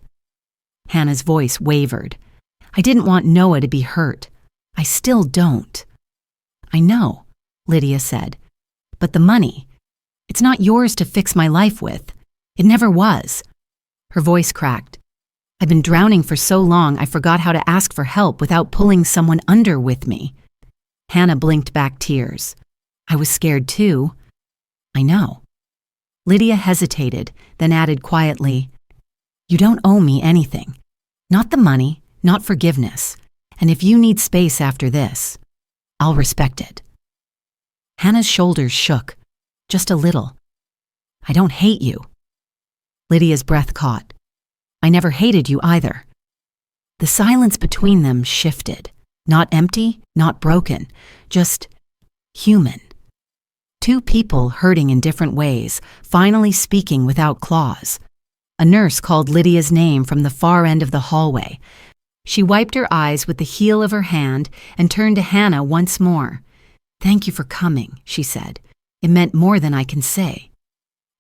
Hannah's voice wavered. "I didn't want Noah to be hurt. I still don't." "I know," Lydia said. "But the money, it's not yours to fix my life with. It never was." Her voice cracked. "I've been drowning for so long I forgot how to ask for help without pulling someone under with me." Hannah blinked back tears. "I was scared too." "I know." Lydia hesitated, then added quietly, "You don't owe me anything. Not the money, not forgiveness. And if you need space after this, I'll respect it." Hannah's shoulders shook, just a little. "I don't hate you." Lydia's breath caught. "I never hated you either." The silence between them shifted. Not empty, not broken, just human. Two people hurting in different ways, finally speaking without claws. A nurse called Lydia's name from the far end of the hallway. She wiped her eyes with the heel of her hand and turned to Hannah once more. "Thank you for coming," she said. "It meant more than I can say."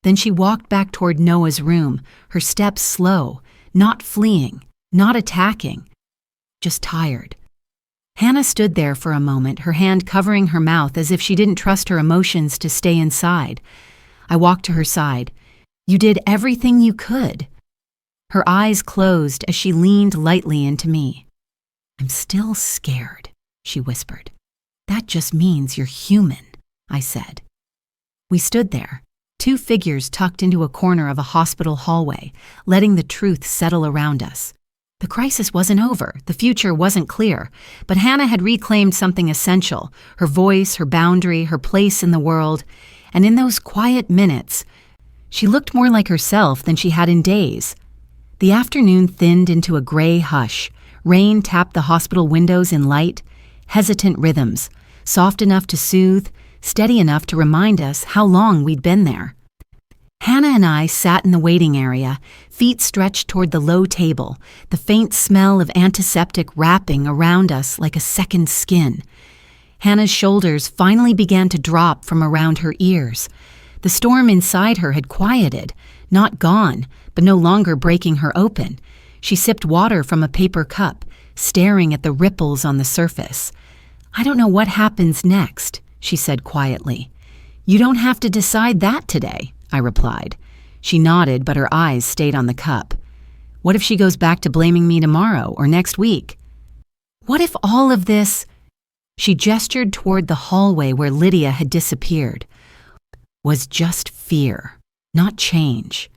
Then she walked back toward Noah's room, her steps slow, not fleeing, not attacking, just tired. Hannah stood there for a moment, her hand covering her mouth as if she didn't trust her emotions to stay inside. I walked to her side. "You did everything you could." Her eyes closed as she leaned lightly into me. "I'm still scared," she whispered. "That just means you're human," I said. We stood there, two figures tucked into a corner of a hospital hallway, letting the truth settle around us. The crisis wasn't over, the future wasn't clear, but Hannah had reclaimed something essential, her voice, her boundary, her place in the world, and in those quiet minutes, she looked more like herself than she had in days. The afternoon thinned into a gray hush. Rain tapped the hospital windows in light, hesitant rhythms, soft enough to soothe, steady enough to remind us how long we'd been there. Hannah and I sat in the waiting area, feet stretched toward the low table, the faint smell of antiseptic wrapping around us like a second skin. Hannah's shoulders finally began to drop from around her ears. The storm inside her had quieted, not gone, but no longer breaking her open. She sipped water from a paper cup, staring at the ripples on the surface. "I don't know what happens next," she said quietly. "You don't have to decide that today," I replied. She nodded, but her eyes stayed on the cup. "What if she goes back to blaming me tomorrow or next week? What if all of this—" She gestured toward the hallway where Lydia had disappeared. "Was just fear, not change."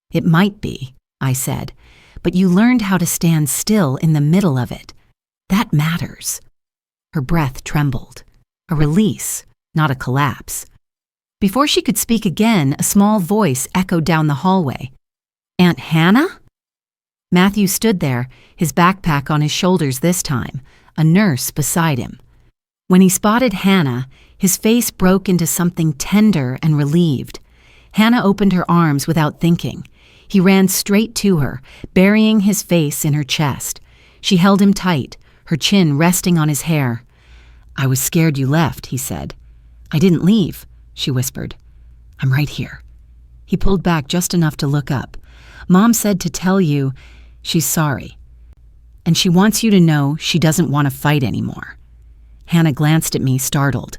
"It might be," I said, "but you learned how to stand still in the middle of it. That matters." Her breath trembled. A release, not a collapse. Before she could speak again, a small voice echoed down the hallway. "Aunt Hannah?" Matthew stood there, his backpack on his shoulders this time, a nurse beside him. When he spotted Hannah, his face broke into something tender and relieved. Hannah opened her arms without thinking. He ran straight to her, burying his face in her chest. She held him tight, her chin resting on his hair. "I was scared you left," he said. "I didn't leave," she whispered. I'm right here." He pulled back just enough to look up. "Mom said to tell you she's sorry. And she wants you to know she doesn't want to fight anymore." Hannah glanced at me, startled.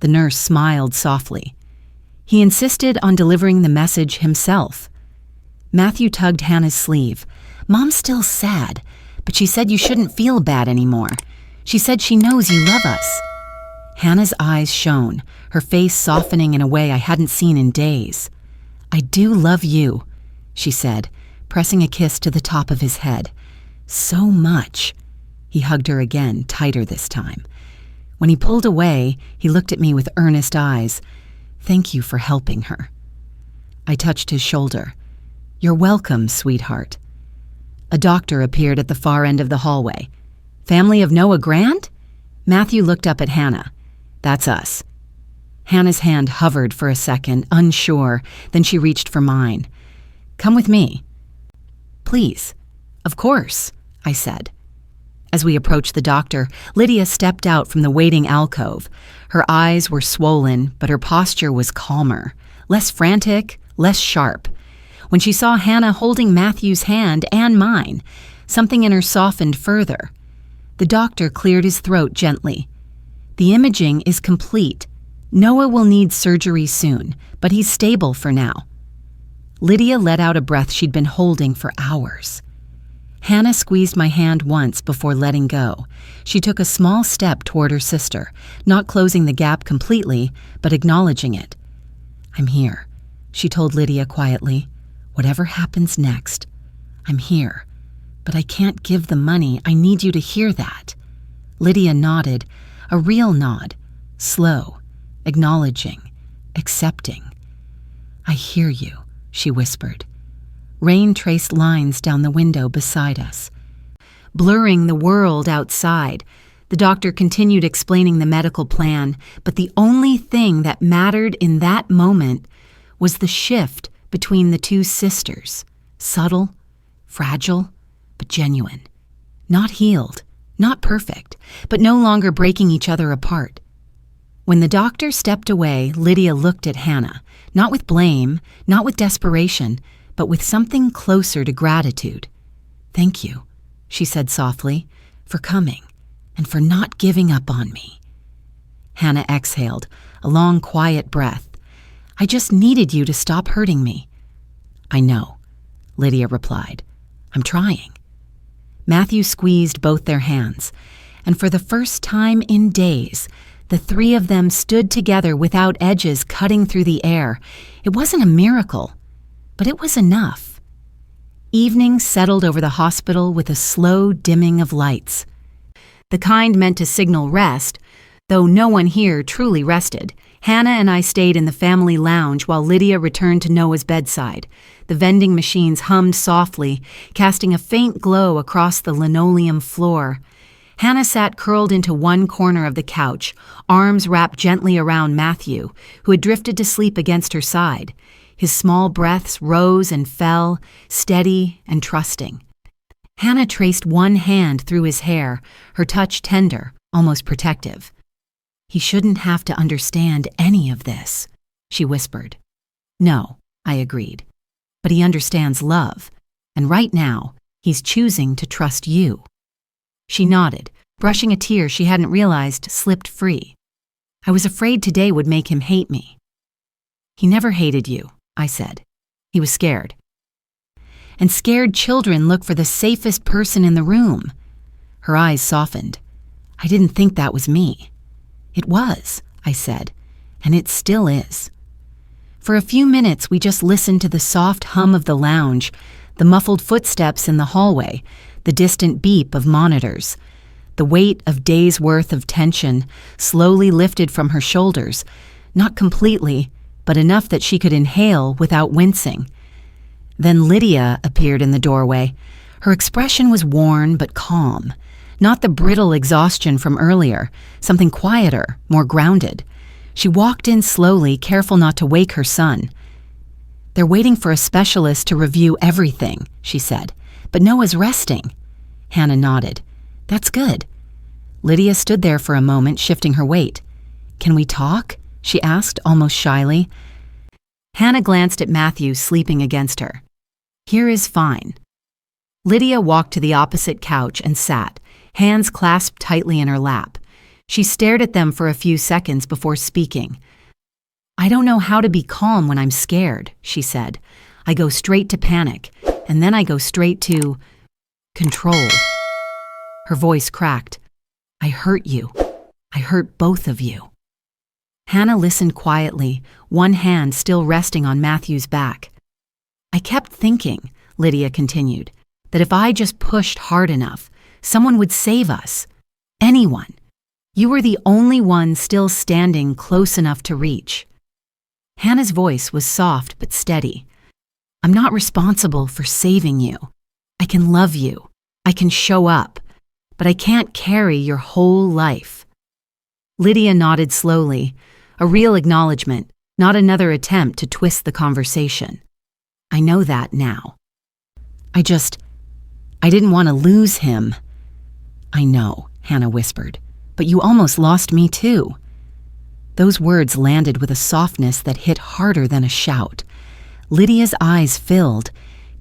The nurse smiled softly. He insisted on delivering the message himself. Matthew tugged Hannah's sleeve. "Mom's still sad, but she said you shouldn't feel bad anymore. She said she knows you love us." Hannah's eyes shone, her face softening in a way I hadn't seen in days. "I do love you," she said, pressing a kiss to the top of his head. "So much." He hugged her again, tighter this time. When he pulled away, he looked at me with earnest eyes. "Thank you for helping her." I touched his shoulder. "You're welcome, sweetheart." A doctor appeared at the far end of the hallway. "Family of Noah Grant?" Matthew looked up at Hannah. "That's us." Hannah's hand hovered for a second, unsure, then she reached for mine. "Come with me." "Please." "Of course," I said. As we approached the doctor, Lydia stepped out from the waiting alcove. Her eyes were swollen, but her posture was calmer, less frantic, less sharp. When she saw Hannah holding Matthew's hand and mine, something in her softened further. The doctor cleared his throat gently. "The imaging is complete. Noah will need surgery soon, but he's stable for now." Lydia let out a breath she'd been holding for hours. Hannah squeezed my hand once before letting go. She took a small step toward her sister, not closing the gap completely, but acknowledging it. "I'm here," she told Lydia quietly. "Whatever happens next, I'm here. But I can't give the money. I need you to hear that." Lydia nodded, a real nod, slow, acknowledging, accepting. "I hear you," she whispered. Rain traced lines down the window beside us, blurring the world outside. The doctor continued explaining the medical plan, but the only thing that mattered in that moment was the shift between the two sisters, subtle, fragile, but genuine. Not healed, not perfect, but no longer breaking each other apart. When the doctor stepped away, Lydia looked at Hannah, not with blame, not with desperation, but with something closer to gratitude. "Thank you," she said softly, "for coming and for not giving up on me." Hannah exhaled, a long, quiet breath. "I just needed you to stop hurting me." "I know," Lydia replied. "I'm trying." Matthew squeezed both their hands, and for the first time in days, the three of them stood together without edges cutting through the air. It wasn't a miracle, but it was enough. Evening settled over the hospital with a slow dimming of lights. The kind meant to signal rest, though no one here truly rested. Hannah and I stayed in the family lounge while Lydia returned to Noah's bedside. The vending machines hummed softly, casting a faint glow across the linoleum floor. Hannah sat curled into one corner of the couch, arms wrapped gently around Matthew, who had drifted to sleep against her side. His small breaths rose and fell, steady and trusting. Hannah traced one hand through his hair, her touch tender, almost protective. "He shouldn't have to understand any of this," she whispered. "No," I agreed. "But he understands love, and right now, he's choosing to trust you." She nodded, brushing a tear she hadn't realized slipped free. "I was afraid today would make him hate me." "He never hated you," I said. "He was scared." "And scared children look for the safest person in the room." Her eyes softened. "I didn't think that was me." "It was," I said, "and it still is." For a few minutes, we just listened to the soft hum of the lounge, the muffled footsteps in the hallway, the distant beep of monitors. The weight of days' worth of tension slowly lifted from her shoulders, not completely, but enough that she could inhale without wincing. Then Lydia appeared in the doorway. Her expression was worn but calm, not the brittle exhaustion from earlier, something quieter, more grounded. She walked in slowly, careful not to wake her son. "They're waiting for a specialist to review everything," she said. "But Noah's resting." Hannah nodded. "That's good." Lydia stood there for a moment, shifting her weight. "Can we talk?" she asked, almost shyly. Hannah glanced at Matthew sleeping against her. "Here is fine." Lydia walked to the opposite couch and sat, hands clasped tightly in her lap. She stared at them for a few seconds before speaking. "I don't know how to be calm when I'm scared," she said. "I go straight to panic, and then I go straight to control." Her voice cracked. "I hurt you. I hurt both of you." Hannah listened quietly, one hand still resting on Matthew's back. "I kept thinking," Lydia continued, "that if I just pushed hard enough, someone would save us. Anyone. You were the only one still standing close enough to reach." Hannah's voice was soft but steady. "I'm not responsible for saving you. I can love you. I can show up. But I can't carry your whole life." Lydia nodded slowly, a real acknowledgement, not another attempt to twist the conversation. "I know that now. I didn't want to lose him." "I know," Hannah whispered, "but you almost lost me too." Those words landed with a softness that hit harder than a shout. Lydia's eyes filled.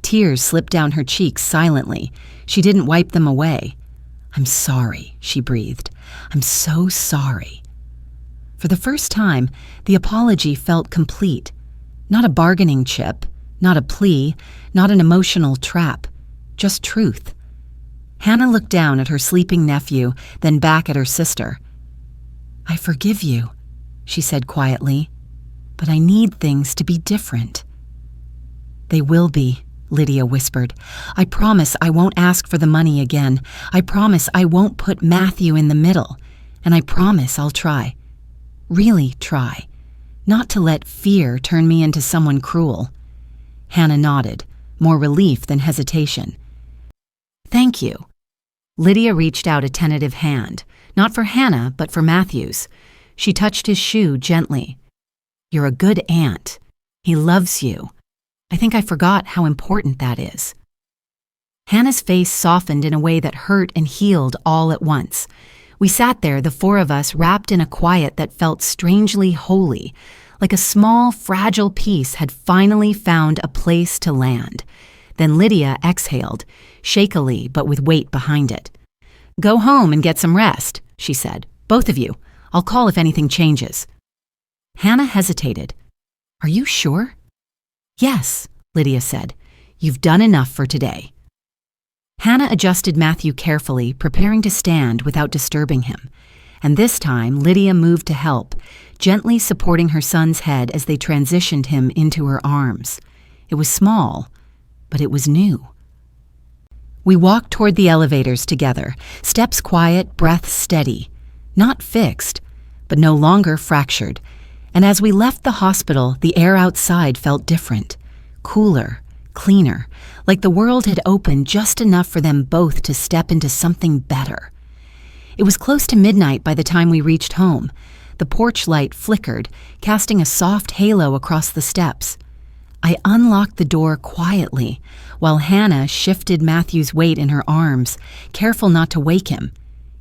Tears slipped down her cheeks silently. She didn't wipe them away. "I'm sorry," she breathed. "I'm so sorry." For the first time, the apology felt complete. Not a bargaining chip, not a plea, not an emotional trap, just truth. Hannah looked down at her sleeping nephew, then back at her sister. "I forgive you," she said quietly, "but I need things to be different." "They will be," Lydia whispered. "I promise I won't ask for the money again. I promise I won't put Matthew in the middle. And I promise I'll try. Really try. Not to let fear turn me into someone cruel." Hannah nodded, more relief than hesitation. "Thank you." Lydia reached out a tentative hand, not for Hannah, but for Matthew's. She touched his shoe gently. "You're a good aunt. He loves you. I think I forgot how important that is." Hannah's face softened in a way that hurt and healed all at once. We sat there, the four of us, wrapped in a quiet that felt strangely holy, like a small, fragile piece had finally found a place to land. Then Lydia exhaled, shakily but with weight behind it. "Go home and get some rest," she said. "Both of you. I'll call if anything changes." Hannah hesitated. "Are you sure?" "Yes," Lydia said. "You've done enough for today." Hannah adjusted Matthew carefully, preparing to stand without disturbing him. And this time, Lydia moved to help, gently supporting her son's head as they transitioned him into her arms. It was small, but it was new. We walked toward the elevators together, steps quiet, breath steady. Not fixed, but no longer fractured. And as we left the hospital, the air outside felt different, cooler, cleaner, like the world had opened just enough for them both to step into something better. It was close to midnight by the time we reached home. The porch light flickered, casting a soft halo across the steps. I unlocked the door quietly, while Hannah shifted Matthew's weight in her arms, careful not to wake him.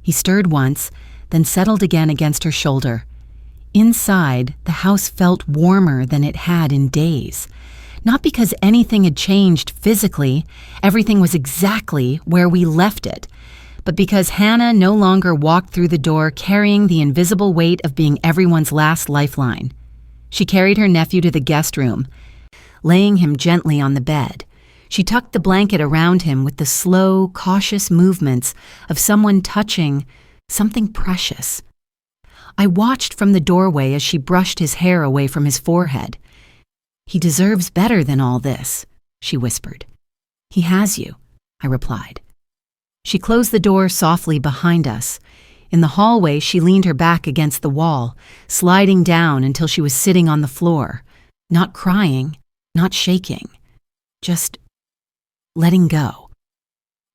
He stirred once, then settled again against her shoulder. Inside, the house felt warmer than it had in days. Not because anything had changed physically, everything was exactly where we left it, but because Hannah no longer walked through the door carrying the invisible weight of being everyone's last lifeline. She carried her nephew to the guest room, laying him gently on the bed. She tucked the blanket around him with the slow, cautious movements of someone touching something precious. I watched from the doorway as she brushed his hair away from his forehead. "He deserves better than all this," she whispered. "He has you," I replied. She closed the door softly behind us. In the hallway, she leaned her back against the wall, sliding down until she was sitting on the floor, not crying, not shaking, just letting go.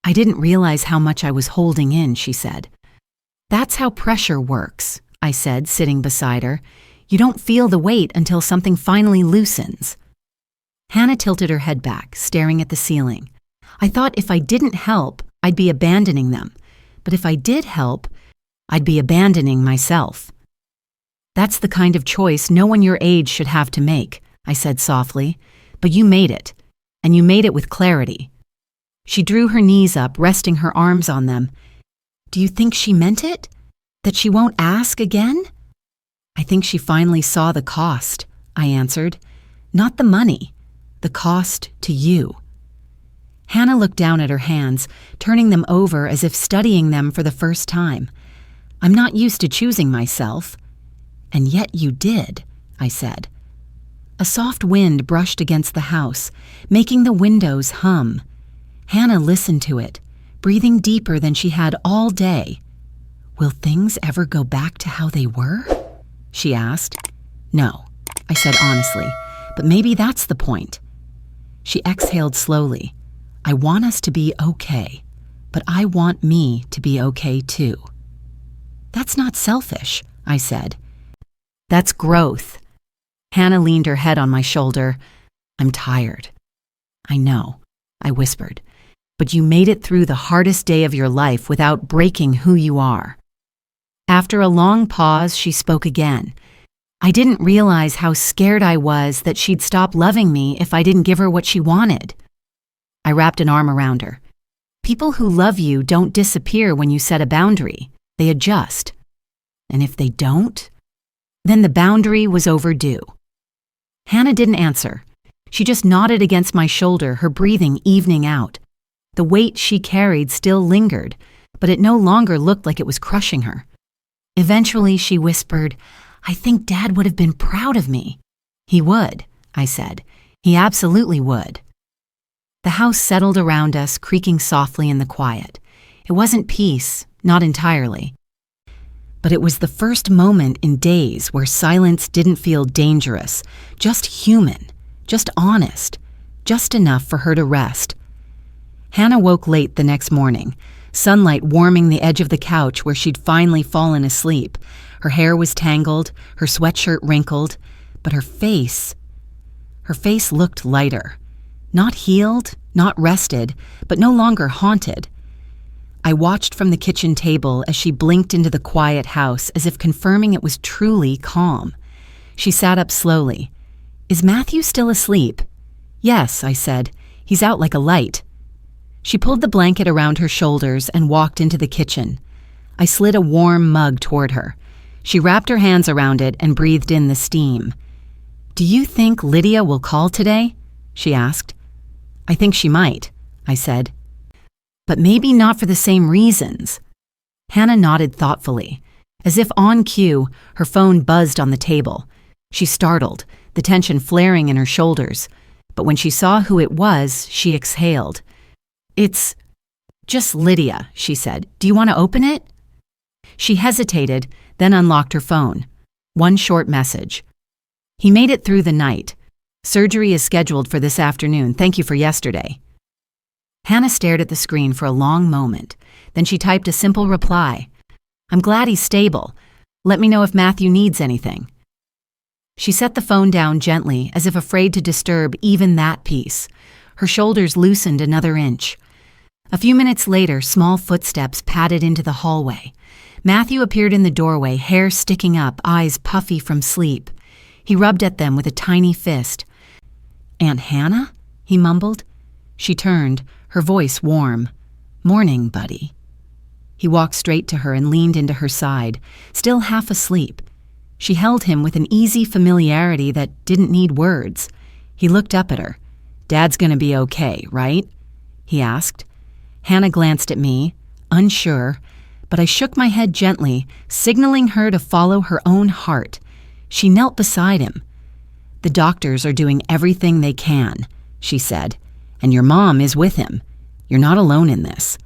"I didn't realize how much I was holding in," she said. "That's how pressure works," I said, sitting beside her. "You don't feel the weight until something finally loosens." Hannah tilted her head back, staring at the ceiling. I thought if I didn't help, I'd be abandoning them. But if I did help, I'd be abandoning myself. "That's the kind of choice no one your age should have to make," I said softly, "but you made it, and you made it with clarity." She drew her knees up, resting her arms on them. "Do you think she meant it? That she won't ask again?" "I think she finally saw the cost," I answered. "Not the money, the cost to you." Hannah looked down at her hands, turning them over as if studying them for the first time. "I'm not used to choosing myself." "And yet you did," I said. A soft wind brushed against the house, making the windows hum. Hannah listened to it, breathing deeper than she had all day. "Will things ever go back to how they were?" she asked. "No," I said honestly, "but maybe that's the point." She exhaled slowly. "I want us to be okay, but I want me to be okay too." "That's not selfish," I said. "That's growth." Hannah leaned her head on my shoulder. "I'm tired." "I know," I whispered, "but you made it through the hardest day of your life without breaking who you are." After a long pause, she spoke again. "I didn't realize how scared I was that she'd stop loving me if I didn't give her what she wanted." I wrapped an arm around her. "People who love you don't disappear when you set a boundary. They adjust. And if they don't, then the boundary was overdue." Hannah didn't answer. She just nodded against my shoulder, her breathing evening out. The weight she carried still lingered, but it no longer looked like it was crushing her. Eventually, she whispered, "I think Dad would have been proud of me." "He would," I said. "He absolutely would." The house settled around us, creaking softly in the quiet. It wasn't peace, not entirely. But it was the first moment in days where silence didn't feel dangerous, just human, just honest, just enough for her to rest. Hannah woke late the next morning, sunlight warming the edge of the couch where she'd finally fallen asleep. Her hair was tangled, her sweatshirt wrinkled, but her face looked lighter. Not healed, not rested, but no longer haunted. I watched from the kitchen table as she blinked into the quiet house as if confirming it was truly calm. She sat up slowly. "Is Matthew still asleep?" "Yes," I said. "He's out like a light." She pulled the blanket around her shoulders and walked into the kitchen. I slid a warm mug toward her. She wrapped her hands around it and breathed in the steam. "Do you think Lydia will call today?" she asked. "I think she might," I said. "But maybe not for the same reasons." Hannah nodded thoughtfully. As if on cue, her phone buzzed on the table. She startled, the tension flaring in her shoulders. But when she saw who it was, she exhaled. "It's just Lydia," she said. "Do you want to open it?" She hesitated, then unlocked her phone. One short message. "He made it through the night. Surgery is scheduled for this afternoon. Thank you for yesterday." Hannah stared at the screen for a long moment. Then she typed a simple reply. "I'm glad he's stable. Let me know if Matthew needs anything." She set the phone down gently, as if afraid to disturb even that piece. Her shoulders loosened another inch. A few minutes later, small footsteps padded into the hallway. Matthew appeared in the doorway, hair sticking up, eyes puffy from sleep. He rubbed at them with a tiny fist. "Aunt Hannah?" he mumbled. She turned, her voice warm. "Morning, buddy." He walked straight to her and leaned into her side, still half asleep. She held him with an easy familiarity that didn't need words. He looked up at her. "Dad's gonna be okay, right?" he asked. Hannah glanced at me, unsure, but I shook my head gently, signaling her to follow her own heart. She knelt beside him. "The doctors are doing everything they can," she said, "and your mom is with him. You're not alone in this."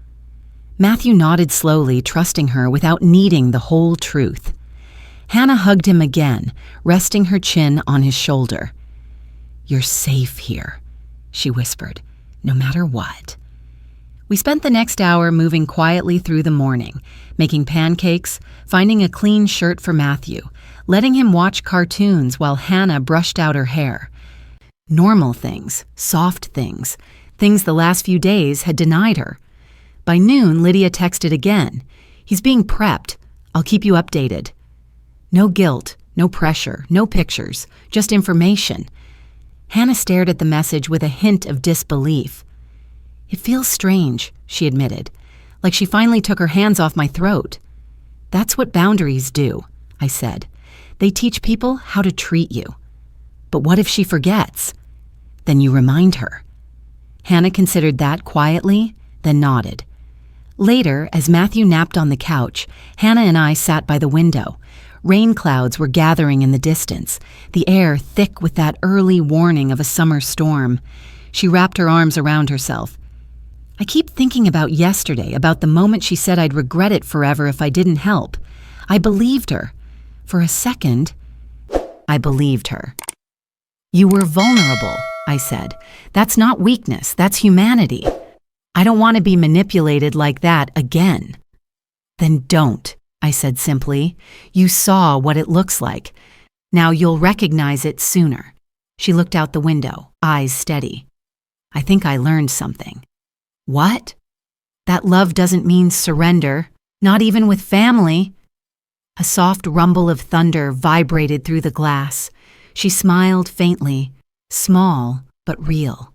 Matthew nodded slowly, trusting her without needing the whole truth. Hannah hugged him again, resting her chin on his shoulder. "You're safe here," she whispered, "no matter what." We spent the next hour moving quietly through the morning, making pancakes, finding a clean shirt for Matthew, letting him watch cartoons while Hannah brushed out her hair. Normal things, soft things, things the last few days had denied her. By noon, Lydia texted again. "He's being prepped. I'll keep you updated." No guilt, no pressure, no pictures, just information. Hannah stared at the message with a hint of disbelief. "It feels strange," she admitted, "like she finally took her hands off my throat." "That's what boundaries do," I said. "They teach people how to treat you." "But what if she forgets?" "Then you remind her." Hannah considered that quietly, then nodded. Later, as Matthew napped on the couch, Hannah and I sat by the window. Rain clouds were gathering in the distance, the air thick with that early warning of a summer storm. She wrapped her arms around herself. "I keep thinking about yesterday, about the moment she said I'd regret it forever if I didn't help. I believed her. For a second, I believed her." "You were vulnerable," I said. "That's not weakness, that's humanity. I don't want to be manipulated like that again." "Then don't," I said simply. "You saw what it looks like. Now you'll recognize it sooner." She looked out the window, eyes steady. "I think I learned something." "What?" "That love doesn't mean surrender, not even with family." A soft rumble of thunder vibrated through the glass. She smiled faintly, small but real.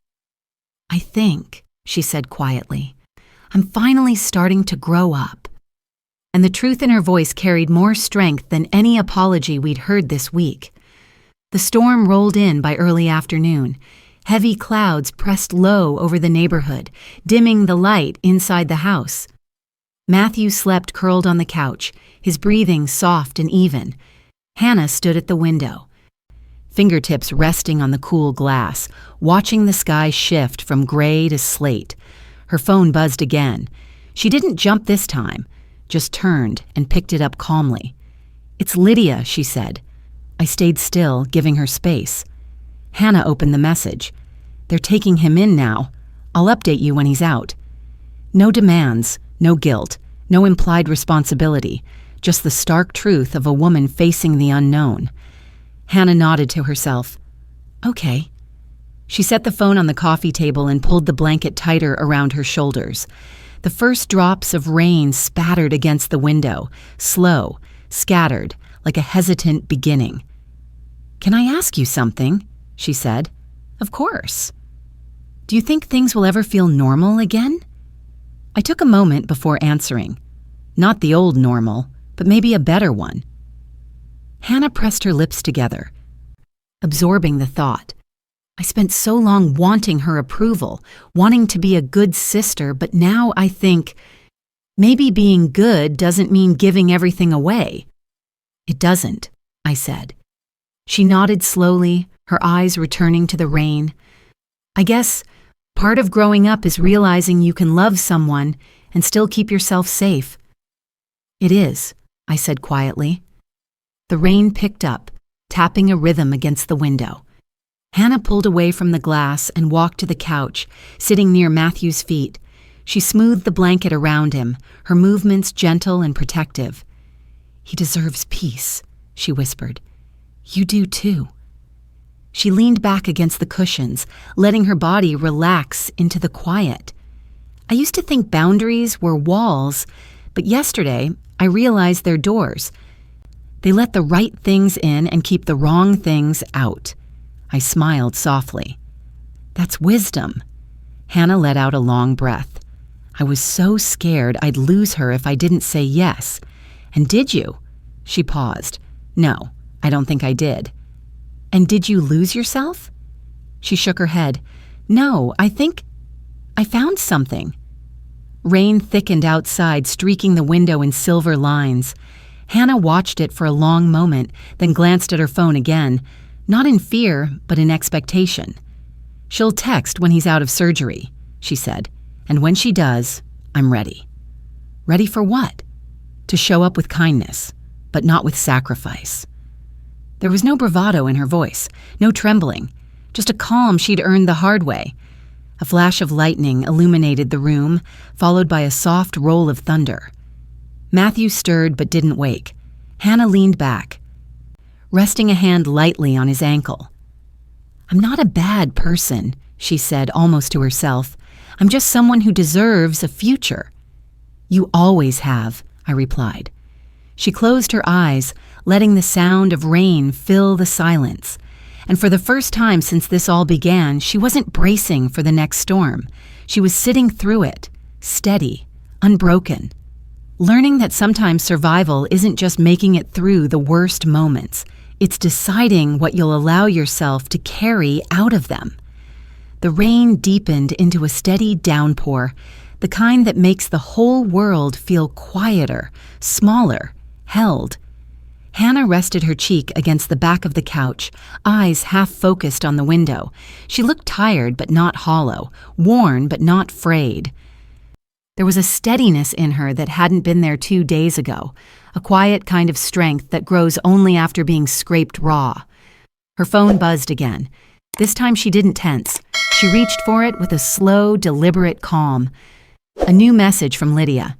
"I think," she said quietly, "I'm finally starting to grow up." And the truth in her voice carried more strength than any apology we'd heard this week. The storm rolled in by early afternoon. Heavy clouds pressed low over the neighborhood, dimming the light inside the house. Matthew slept curled on the couch, his breathing soft and even. Hannah stood at the window, fingertips resting on the cool glass, watching the sky shift from gray to slate. Her phone buzzed again. She didn't jump this time, just turned and picked it up calmly. "It's Lydia," she said. I stayed still, giving her space. Hannah opened the message. "They're taking him in now. I'll update you when he's out." No demands, no guilt, no implied responsibility, just the stark truth of a woman facing the unknown. Hannah nodded to herself. "Okay." She set the phone on the coffee table and pulled the blanket tighter around her shoulders. The first drops of rain spattered against the window, slow, scattered, like a hesitant beginning. "Can I ask you something?" she said. "Of course." "Do you think things will ever feel normal again?" I took a moment before answering. Not the old normal, but maybe a better one. Hannah pressed her lips together, absorbing the thought. I spent so long wanting her approval, wanting to be a good sister, but now I think, maybe being good doesn't mean giving everything away. "It doesn't," I said. She nodded slowly, her eyes returning to the rain. "I guess part of growing up is realizing you can love someone and still keep yourself safe." "It is," I said quietly. The rain picked up, tapping a rhythm against the window. Hannah pulled away from the glass and walked to the couch, sitting near Matthew's feet. She smoothed the blanket around him, her movements gentle and protective. "He deserves peace," she whispered. "You do too." She leaned back against the cushions, letting her body relax into the quiet. I used to think boundaries were walls, but yesterday I realized they're doors. They let the right things in and keep the wrong things out. I smiled softly. "That's wisdom." Hannah let out a long breath. I was so scared I'd lose her if I didn't say yes. "And did you?" She paused. "No, I don't think I did." "And did you lose yourself?" She shook her head. "No, I think I found something." Rain thickened outside, streaking the window in silver lines. Hannah watched it for a long moment, then glanced at her phone again, not in fear, but in expectation. "She'll text when he's out of surgery," she said, "and when she does, I'm ready." "Ready for what?" "To show up with kindness, but not with sacrifice." There was no bravado in her voice, no trembling, just a calm she'd earned the hard way. A flash of lightning illuminated the room, followed by a soft roll of thunder. Matthew stirred but didn't wake. Hannah leaned back, resting a hand lightly on his ankle. "I'm not a bad person," she said almost to herself. "I'm just someone who deserves a future." "You always have," I replied. She closed her eyes, letting the sound of rain fill the silence. And for the first time since this all began, she wasn't bracing for the next storm. She was sitting through it, steady, unbroken. Learning that sometimes survival isn't just making it through the worst moments. It's deciding what you'll allow yourself to carry out of them. The rain deepened into a steady downpour, the kind that makes the whole world feel quieter, smaller, held. Hannah rested her cheek against the back of the couch, eyes half focused on the window. She looked tired but not hollow, worn but not frayed. There was a steadiness in her that hadn't been there 2 days ago, a quiet kind of strength that grows only after being scraped raw. Her phone buzzed again. This time she didn't tense. She reached for it with a slow, deliberate calm. A new message from Lydia.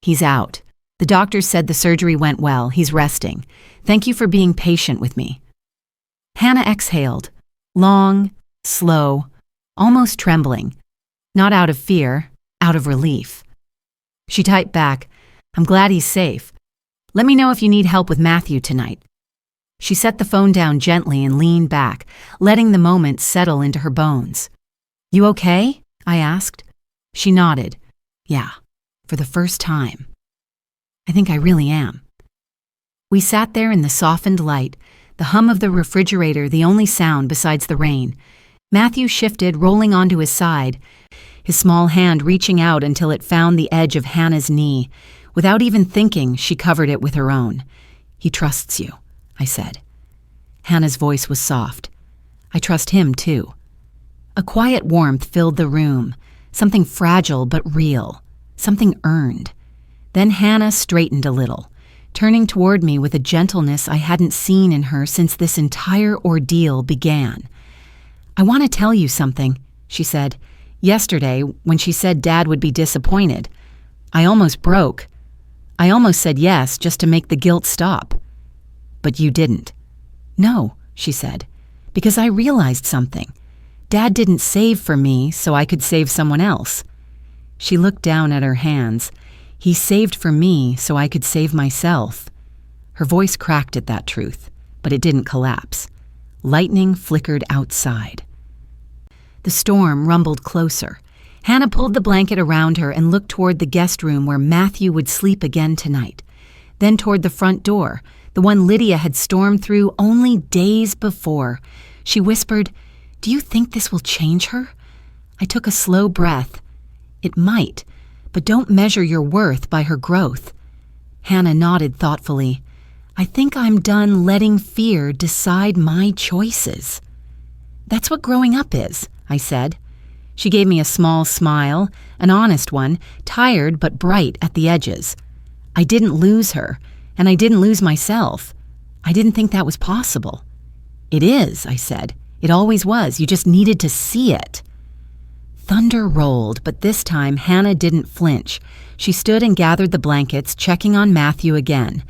"He's out. The doctor said the surgery went well. He's resting. Thank you for being patient with me." Hannah exhaled. Long, slow, almost trembling. Not out of fear, out of relief. She typed back, "I'm glad he's safe. Let me know if you need help with Matthew tonight." She set the phone down gently and leaned back, letting the moment settle into her bones. "You okay?" I asked. She nodded. "Yeah, for the first time. I think I really am." We sat there in the softened light, the hum of the refrigerator the only sound besides the rain. Matthew shifted, rolling onto his side, his small hand reaching out until it found the edge of Hannah's knee. Without even thinking, she covered it with her own. "He trusts you," I said. Hannah's voice was soft. "I trust him, too." A quiet warmth filled the room, something fragile but real, something earned. Then Hannah straightened a little, turning toward me with a gentleness I hadn't seen in her since this entire ordeal began. "I want to tell you something," she said. "Yesterday, when she said Dad would be disappointed, I almost broke. I almost said yes just to make the guilt stop. But you didn't." "No," she said, "because I realized something. Dad didn't save for me so I could save someone else." She looked down at her hands. "He saved for me so I could save myself." Her voice cracked at that truth, but it didn't collapse. Lightning flickered outside. The storm rumbled closer. Hannah pulled the blanket around her and looked toward the guest room where Matthew would sleep again tonight. Then toward the front door, the one Lydia had stormed through only days before. She whispered, "Do you think this will change her?" I took a slow breath. "It might, but don't measure your worth by her growth." Hannah nodded thoughtfully. "I think I'm done letting fear decide my choices." "That's what growing up is," I said. She gave me a small smile, an honest one, tired but bright at the edges. I didn't lose her, and I didn't lose myself. I didn't think that was possible. "It is," I said. "It always was. You just needed to see it." Thunder rolled, but this time Hannah didn't flinch. She stood and gathered the blankets, checking on Matthew again,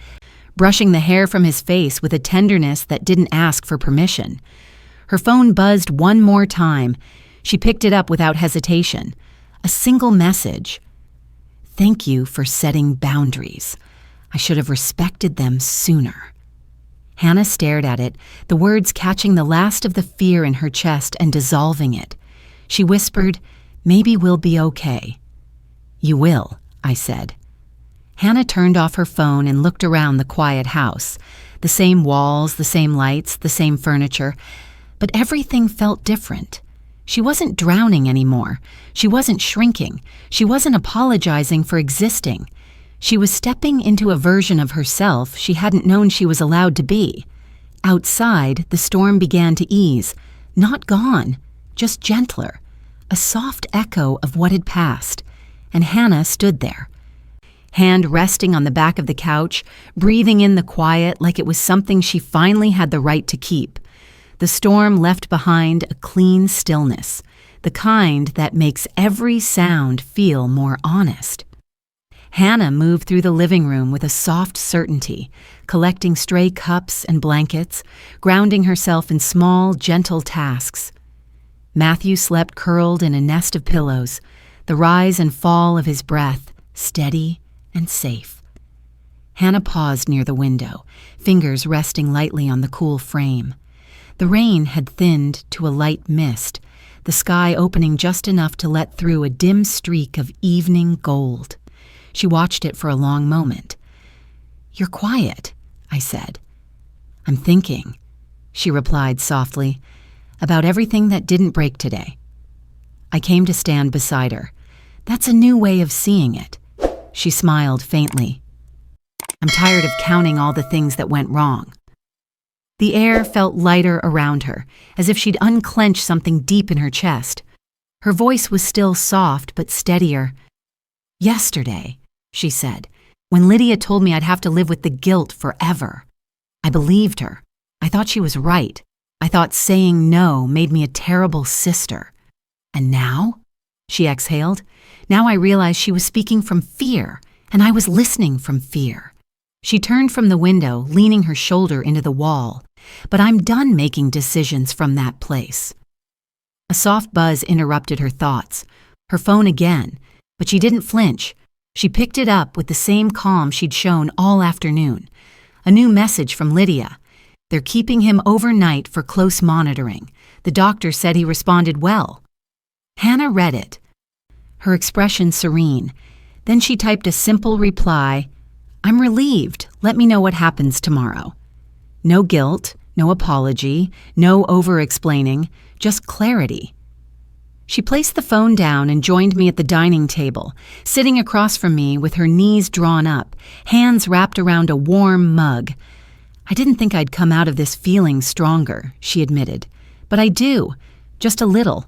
brushing the hair from his face with a tenderness that didn't ask for permission. Her phone buzzed one more time. She picked it up without hesitation. A single message. "Thank you for setting boundaries. I should have respected them sooner." Hannah stared at it, the words catching the last of the fear in her chest and dissolving it. She whispered, "Maybe we'll be okay." "You will," I said. Hannah turned off her phone and looked around the quiet house. The same walls, the same lights, the same furniture. But everything felt different. She wasn't drowning anymore. She wasn't shrinking. She wasn't apologizing for existing. She was stepping into a version of herself she hadn't known she was allowed to be. Outside, the storm began to ease. Not gone, just gentler. A soft echo of what had passed. And Hannah stood there. Hand resting on the back of the couch, breathing in the quiet like it was something she finally had the right to keep. The storm left behind a clean stillness, the kind that makes every sound feel more honest. Hannah moved through the living room with a soft certainty, collecting stray cups and blankets, grounding herself in small, gentle tasks. Matthew slept curled in a nest of pillows, the rise and fall of his breath, steady and safe. Hannah paused near the window, fingers resting lightly on the cool frame. The rain had thinned to a light mist, the sky opening just enough to let through a dim streak of evening gold. She watched it for a long moment. "You're quiet," I said. "I'm thinking," she replied softly, "about everything that didn't break today." I came to stand beside her. "That's a new way of seeing it." She smiled faintly. "I'm tired of counting all the things that went wrong." The air felt lighter around her, as if she'd unclenched something deep in her chest. Her voice was still soft but steadier. "Yesterday," she said, "when Lydia told me I'd have to live with the guilt forever, I believed her. I thought she was right. I thought saying no made me a terrible sister. And now?" She exhaled. "Now I realized she was speaking from fear, and I was listening from fear." She turned from the window, leaning her shoulder into the wall. "But I'm done making decisions from that place." A soft buzz interrupted her thoughts. Her phone again, but she didn't flinch. She picked it up with the same calm she'd shown all afternoon. A new message from Lydia. "They're keeping him overnight for close monitoring. The doctor said he responded well." Hannah read it, her expression serene. Then she typed a simple reply, "I'm relieved. Let me know what happens tomorrow." No guilt, no apology, no over-explaining, just clarity. She placed the phone down and joined me at the dining table, sitting across from me with her knees drawn up, hands wrapped around a warm mug. "I didn't think I'd come out of this feeling stronger," she admitted. "But I do, just a little."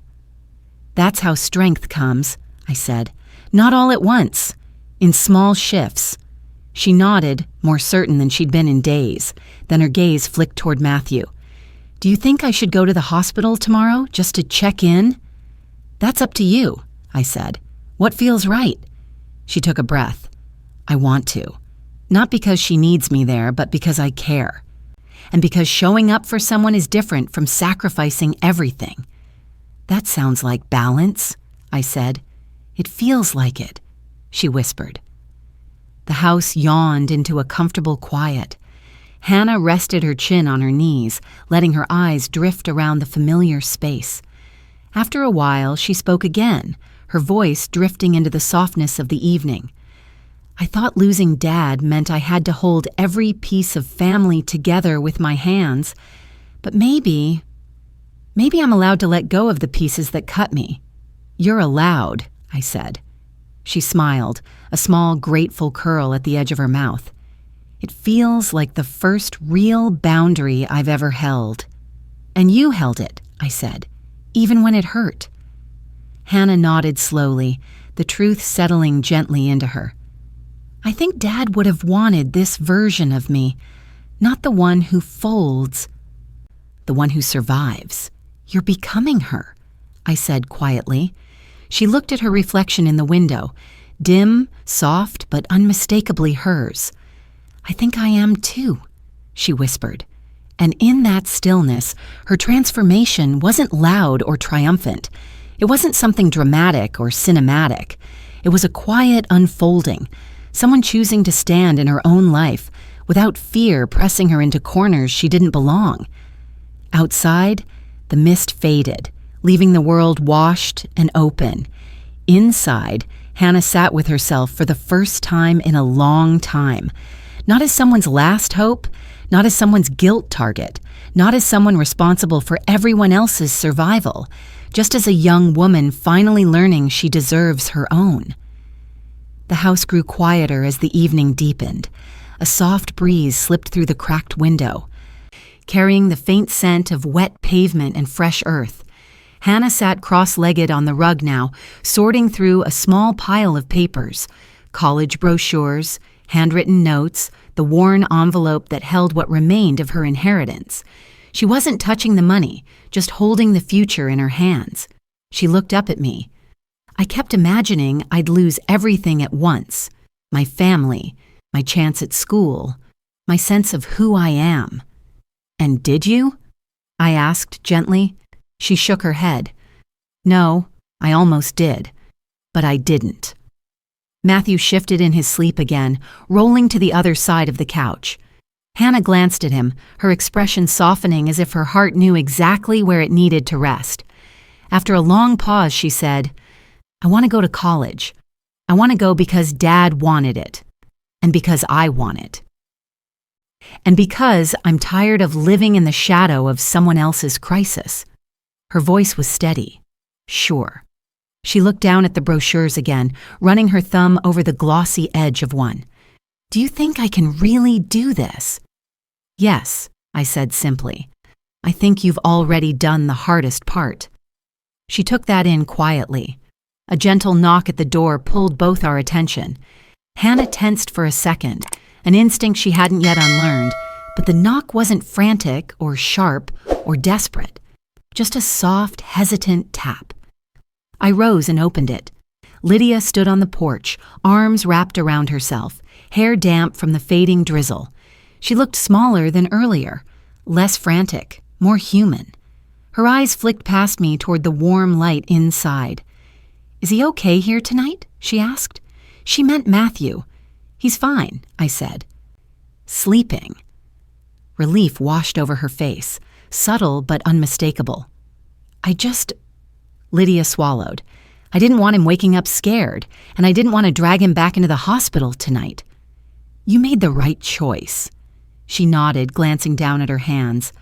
"That's how strength comes," I said. "Not all at once, in small shifts." She nodded, more certain than she'd been in days. Then her gaze flicked toward Matthew. "Do you think I should go to the hospital tomorrow, just to check in?" "That's up to you," I said. "What feels right?" She took a breath. "I want to. Not because she needs me there, but because I care. And because showing up for someone is different from sacrificing everything." "That sounds like balance," I said. "It feels like it," she whispered. The house yawned into a comfortable quiet. Hannah rested her chin on her knees, letting her eyes drift around the familiar space. After a while, she spoke again, her voice drifting into the softness of the evening. "I thought losing Dad meant I had to hold every piece of family together with my hands, but maybe I'm allowed to let go of the pieces that cut me." "You're allowed," I said. She smiled, a small, grateful curl at the edge of her mouth. "It feels like the first real boundary I've ever held." "And you held it," I said, "even when it hurt." Hannah nodded slowly, the truth settling gently into her. "I think Dad would have wanted this version of me, not the one who folds, the one who survives. You're becoming her," I said quietly. She looked at her reflection in the window, dim, soft, but unmistakably hers. "I think I am too," she whispered. And in that stillness, her transformation wasn't loud or triumphant. It wasn't something dramatic or cinematic. It was a quiet unfolding, someone choosing to stand in her own life without fear pressing her into corners she didn't belong. Outside, the mist faded, leaving the world washed and open. Inside, Hannah sat with herself for the first time in a long time. Not as someone's last hope, not as someone's guilt target, not as someone responsible for everyone else's survival, just as a young woman finally learning she deserves her own. The house grew quieter as the evening deepened. A soft breeze slipped through the cracked window, carrying the faint scent of wet pavement and fresh earth. Hannah sat cross-legged on the rug now, sorting through a small pile of papers, college brochures, handwritten notes, the worn envelope that held what remained of her inheritance. She wasn't touching the money, just holding the future in her hands. She looked up at me. I kept imagining I'd lose everything at once. My family, my chance at school, my sense of who I am. "And did you?" I asked gently. She shook her head. "No, I almost did, but I didn't." Matthew shifted in his sleep again, rolling to the other side of the couch. Hannah glanced at him, her expression softening as if her heart knew exactly where it needed to rest. After a long pause, she said, "I want to go to college. I want to go because Dad wanted it. And because I want it. And because I'm tired of living in the shadow of someone else's crisis." Her voice was steady, sure. She looked down at the brochures again, running her thumb over the glossy edge of one. "Do you think I can really do this?" "Yes," I said simply. "I think you've already done the hardest part." She took that in quietly. A gentle knock at the door pulled both our attention. Hannah tensed for a second, an instinct she hadn't yet unlearned, but the knock wasn't frantic or sharp or desperate, just a soft, hesitant tap. I rose and opened it. Lydia stood on the porch, arms wrapped around herself, hair damp from the fading drizzle. She looked smaller than earlier, less frantic, more human. Her eyes flicked past me toward the warm light inside. "Is he okay here tonight?" she asked. She meant Matthew. "He's fine," I said. "Sleeping." Relief washed over her face, subtle but unmistakable. Lydia swallowed. "I didn't want him waking up scared, and I didn't want to drag him back into the hospital tonight." "You made the right choice." She nodded, glancing down at her hands.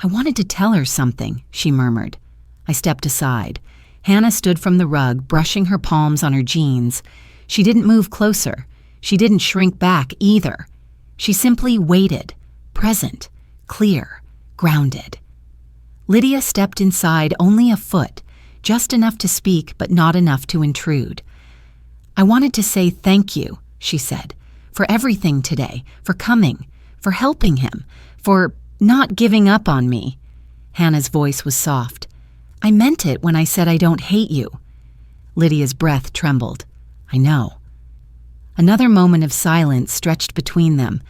"I wanted to tell her something," she murmured. I stepped aside. Hannah stood from the rug, brushing her palms on her jeans. She didn't move closer. She didn't shrink back either. She simply waited, present, clear, grounded. Lydia stepped inside only a foot, just enough to speak but not enough to intrude. "I wanted to say thank you," she said, "for everything today, for coming, for helping him, for not giving up on me." Hannah's voice was soft. "I meant it when I said I don't hate you." Lydia's breath trembled. "I know." Another moment of silence stretched between them.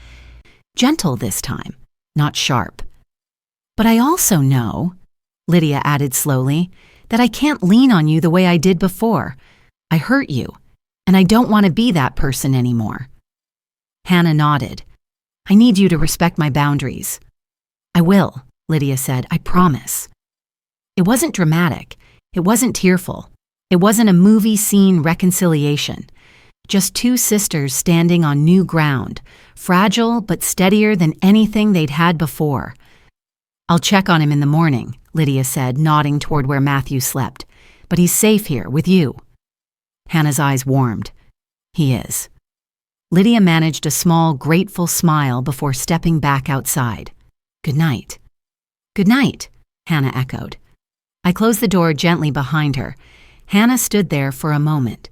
Gentle this time, not sharp. "But I also know," Lydia added slowly, "that I can't lean on you the way I did before. I hurt you, and I don't want to be that person anymore." Hannah nodded. "I need you to respect my boundaries." "I will," Lydia said. "I promise." It wasn't dramatic. It wasn't tearful. It wasn't a movie scene reconciliation. Just two sisters standing on new ground, fragile but steadier than anything they'd had before. "I'll check on him in the morning," Lydia said, nodding toward where Matthew slept. "But he's safe here with you." Hannah's eyes warmed. "He is." Lydia managed a small, grateful smile before stepping back outside. "Good night." "Good night," Hannah echoed. I closed the door gently behind her. Hannah stood there for a moment,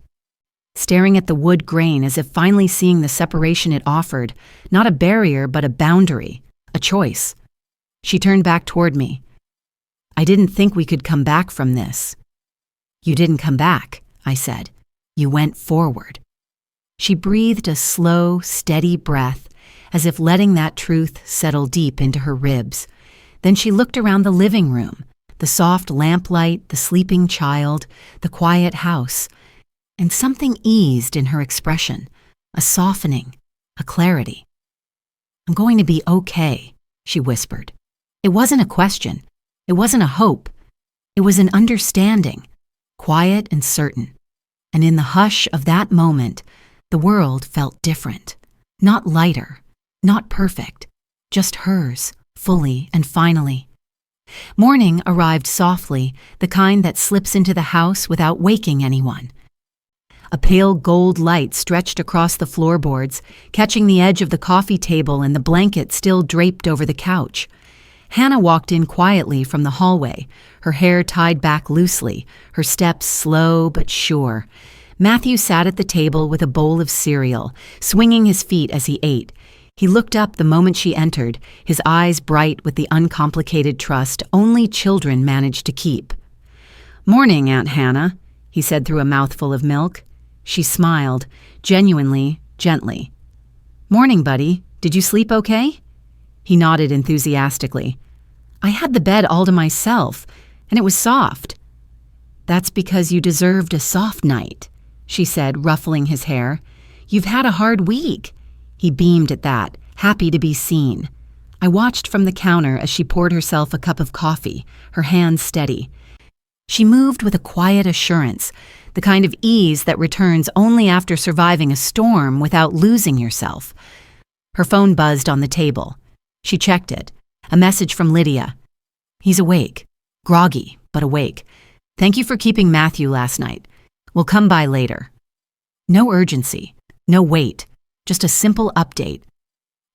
staring at the wood grain as if finally seeing the separation it offered, not a barrier but a boundary, a choice. She turned back toward me. "I didn't think we could come back from this." "You didn't come back," I said. "You went forward." She breathed a slow, steady breath, as if letting that truth settle deep into her ribs. Then she looked around the living room, the soft lamplight, the sleeping child, the quiet house, and something eased in her expression, a softening, a clarity. "I'm going to be okay," she whispered. It wasn't a question. It wasn't a hope. It was an understanding, quiet and certain. And in the hush of that moment, the world felt different. Not lighter, not perfect, just hers, fully and finally. Morning arrived softly, the kind that slips into the house without waking anyone. A pale gold light stretched across the floorboards, catching the edge of the coffee table and the blanket still draped over the couch. Hannah walked in quietly from the hallway, her hair tied back loosely, her steps slow but sure. Matthew sat at the table with a bowl of cereal, swinging his feet as he ate. He looked up the moment she entered, his eyes bright with the uncomplicated trust only children manage to keep. "Morning, Aunt Hannah," he said through a mouthful of milk. She smiled, genuinely, gently. "Morning, buddy. Did you sleep okay?" He nodded enthusiastically. "I had the bed all to myself, and it was soft." "That's because you deserved a soft night," she said, ruffling his hair. "You've had a hard week." He beamed at that, happy to be seen. I watched from the counter as she poured herself a cup of coffee, her hands steady. She moved with a quiet assurance, the kind of ease that returns only after surviving a storm without losing yourself. Her phone buzzed on the table. She checked it. A message from Lydia. "He's awake. Groggy, but awake. Thank you for keeping Matthew last night. We'll come by later." No urgency. No wait. Just a simple update.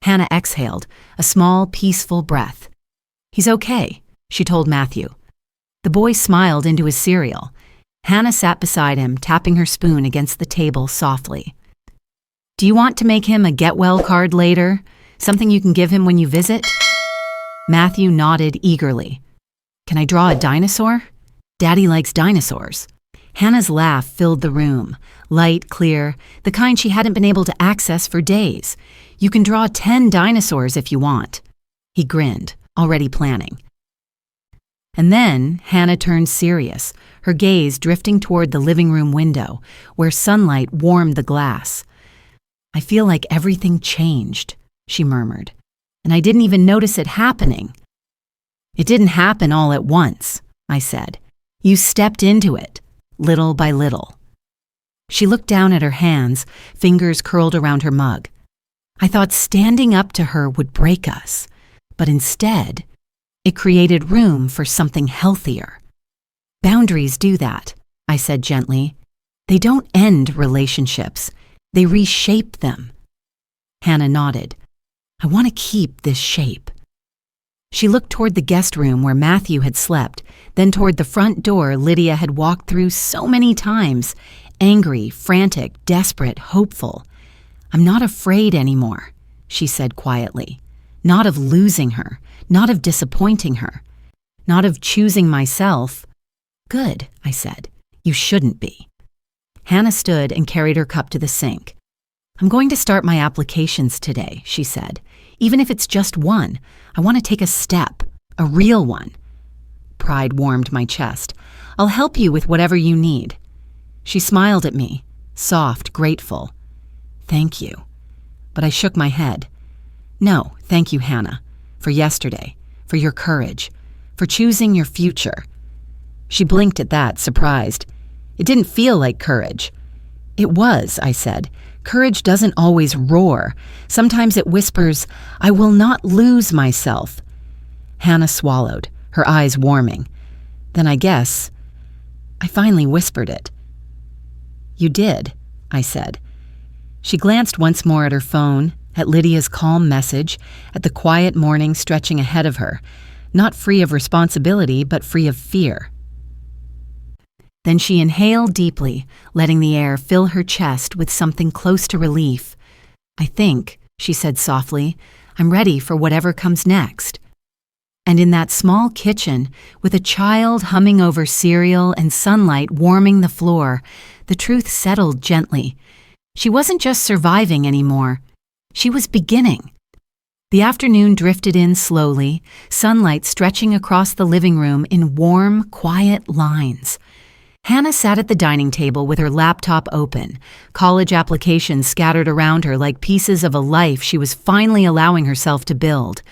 Hannah exhaled, a small, peaceful breath. "He's okay," she told Matthew. The boy smiled into his cereal. Hannah sat beside him, tapping her spoon against the table softly. "Do you want to make him a get-well card later? Something you can give him when you visit?" Matthew nodded eagerly. "Can I draw a dinosaur? Daddy likes dinosaurs." Hannah's laugh filled the room, light, clear, the kind she hadn't been able to access for days. "You can draw 10 dinosaurs if you want." He grinned, already planning. And then Hannah turned serious, her gaze drifting toward the living room window, where sunlight warmed the glass. "I feel like everything changed," she murmured, "and I didn't even notice it happening." "It didn't happen all at once," I said. "You stepped into it, little by little." She looked down at her hands, fingers curled around her mug. "I thought standing up to her would break us, but instead, it created room for something healthier." "Boundaries do that," I said gently. "They don't end relationships. They reshape them." Hannah nodded. "I want to keep this shape." She looked toward the guest room where Matthew had slept, then toward the front door Lydia had walked through so many times, angry, frantic, desperate, hopeful. "I'm not afraid anymore," she said quietly. "Not of losing her, not of disappointing her, not of choosing myself." "Good," I said. "You shouldn't be." Hannah stood and carried her cup to the sink. "I'm going to start my applications today," she said. "Even if it's just one, I want to take a step, a real one." Pride warmed my chest. "I'll help you with whatever you need." She smiled at me, soft, grateful. "Thank you." But I shook my head. "No, thank you, Hannah, for yesterday, for your courage, for choosing your future." She blinked at that, surprised. "It didn't feel like courage." "It was," I said. "Courage doesn't always roar. Sometimes it whispers, 'I will not lose myself.'" Hannah swallowed, her eyes warming. "Then I guess I finally whispered it." "You did," I said. She glanced once more at her phone, at Lydia's calm message, at the quiet morning stretching ahead of her, not free of responsibility, but free of fear. Then she inhaled deeply, letting the air fill her chest with something close to relief. "I think," she said softly, "I'm ready for whatever comes next." And in that small kitchen, with a child humming over cereal and sunlight warming the floor, the truth settled gently. She wasn't just surviving anymore. She was beginning. The afternoon drifted in slowly, sunlight stretching across the living room in warm, quiet lines. Hannah sat at the dining table with her laptop open, college applications scattered around her like pieces of a life she was finally allowing herself to build.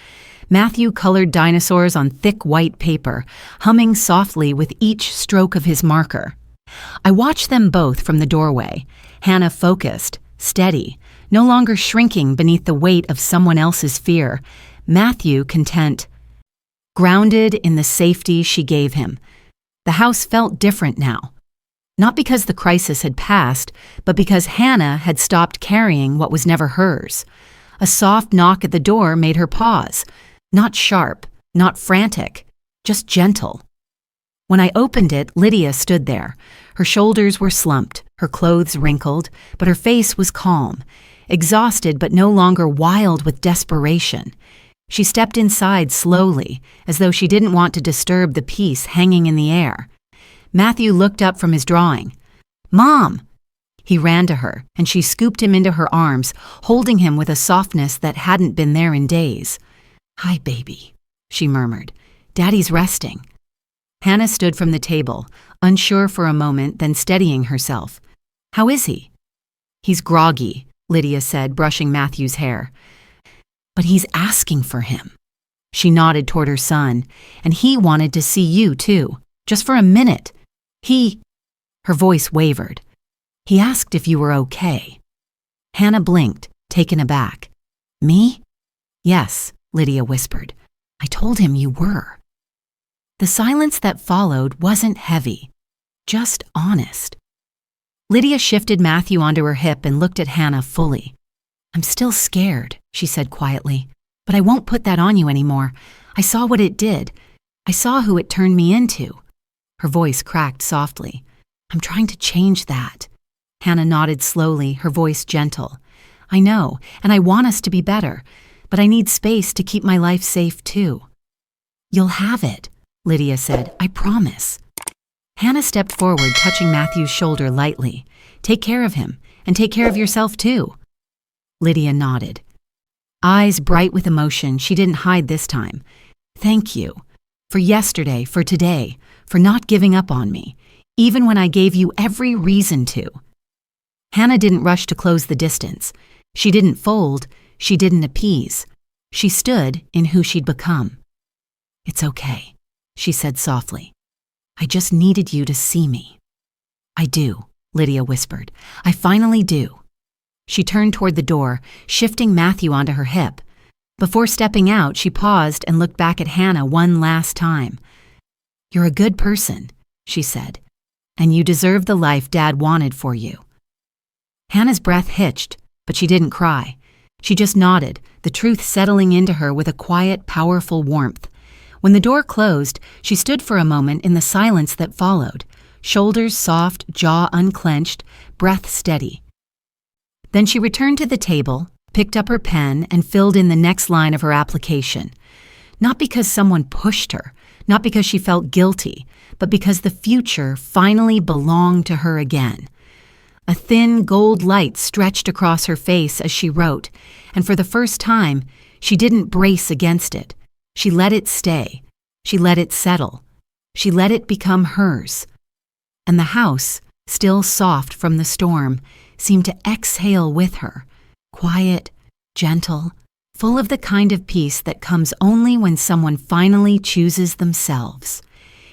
Matthew colored dinosaurs on thick white paper, humming softly with each stroke of his marker. I watched them both from the doorway, Hannah focused, steady, no longer shrinking beneath the weight of someone else's fear, Matthew content, grounded in the safety she gave him. The house felt different now. Not because the crisis had passed, but because Hannah had stopped carrying what was never hers. A soft knock at the door made her pause. Not sharp, not frantic, just gentle. When I opened it, Lydia stood there. Her shoulders were slumped, her clothes wrinkled, but her face was calm, exhausted but no longer wild with desperation. She stepped inside slowly, as though she didn't want to disturb the peace hanging in the air. Matthew looked up from his drawing. "Mom!" He ran to her, and she scooped him into her arms, holding him with a softness that hadn't been there in days. "Hi, baby," she murmured. "Daddy's resting." Hannah stood from the table, unsure for a moment, then steadying herself. "How is he?" "He's groggy," Lydia said, brushing Matthew's hair. "But he's asking for him," She nodded toward her son. And he wanted to see you, too. Just for a minute. Her voice wavered. He asked if you were okay. Hannah blinked, taken aback. Me? Yes, Lydia whispered. I told him you were. The silence that followed wasn't heavy, just honest. Lydia shifted Matthew onto her hip and looked at Hannah fully. I'm still scared, she said quietly, but I won't put that on you anymore. I saw what it did. I saw who it turned me into. Her voice cracked softly. I'm trying to change that. Hannah nodded slowly, her voice gentle. I know, and I want us to be better, but I need space to keep my life safe too. You'll have it, Lydia said. I promise. Hannah stepped forward, touching Matthew's shoulder lightly. Take care of him, and take care of yourself too. Lydia nodded. Eyes bright with emotion, she didn't hide this time. Thank you. For yesterday, for today, for not giving up on me, even when I gave you every reason to. Hannah didn't rush to close the distance. She didn't fold, she didn't appease. She stood in who she'd become. It's okay, she said softly. I just needed you to see me. I do, Lydia whispered. I finally do. She turned toward the door, shifting Matthew onto her hip. Before stepping out, she paused and looked back at Hannah one last time. You're a good person, she said, and you deserve the life Dad wanted for you. Hannah's breath hitched, but she didn't cry. She just nodded, the truth settling into her with a quiet, powerful warmth. When the door closed, she stood for a moment in the silence that followed, shoulders soft, jaw unclenched, breath steady. Then she returned to the table, picked up her pen, and filled in the next line of her application. Not because someone pushed her, not because she felt guilty, but because the future finally belonged to her again. A thin gold light stretched across her face as she wrote, and for the first time, she didn't brace against it. She let it stay. She let it settle. She let it become hers. And the house, still soft from the storm, seemed to exhale with her, quiet, gentle, full of the kind of peace that comes only when someone finally chooses themselves.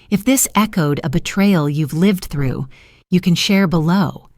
If this echoed a betrayal you've lived through, you can share below.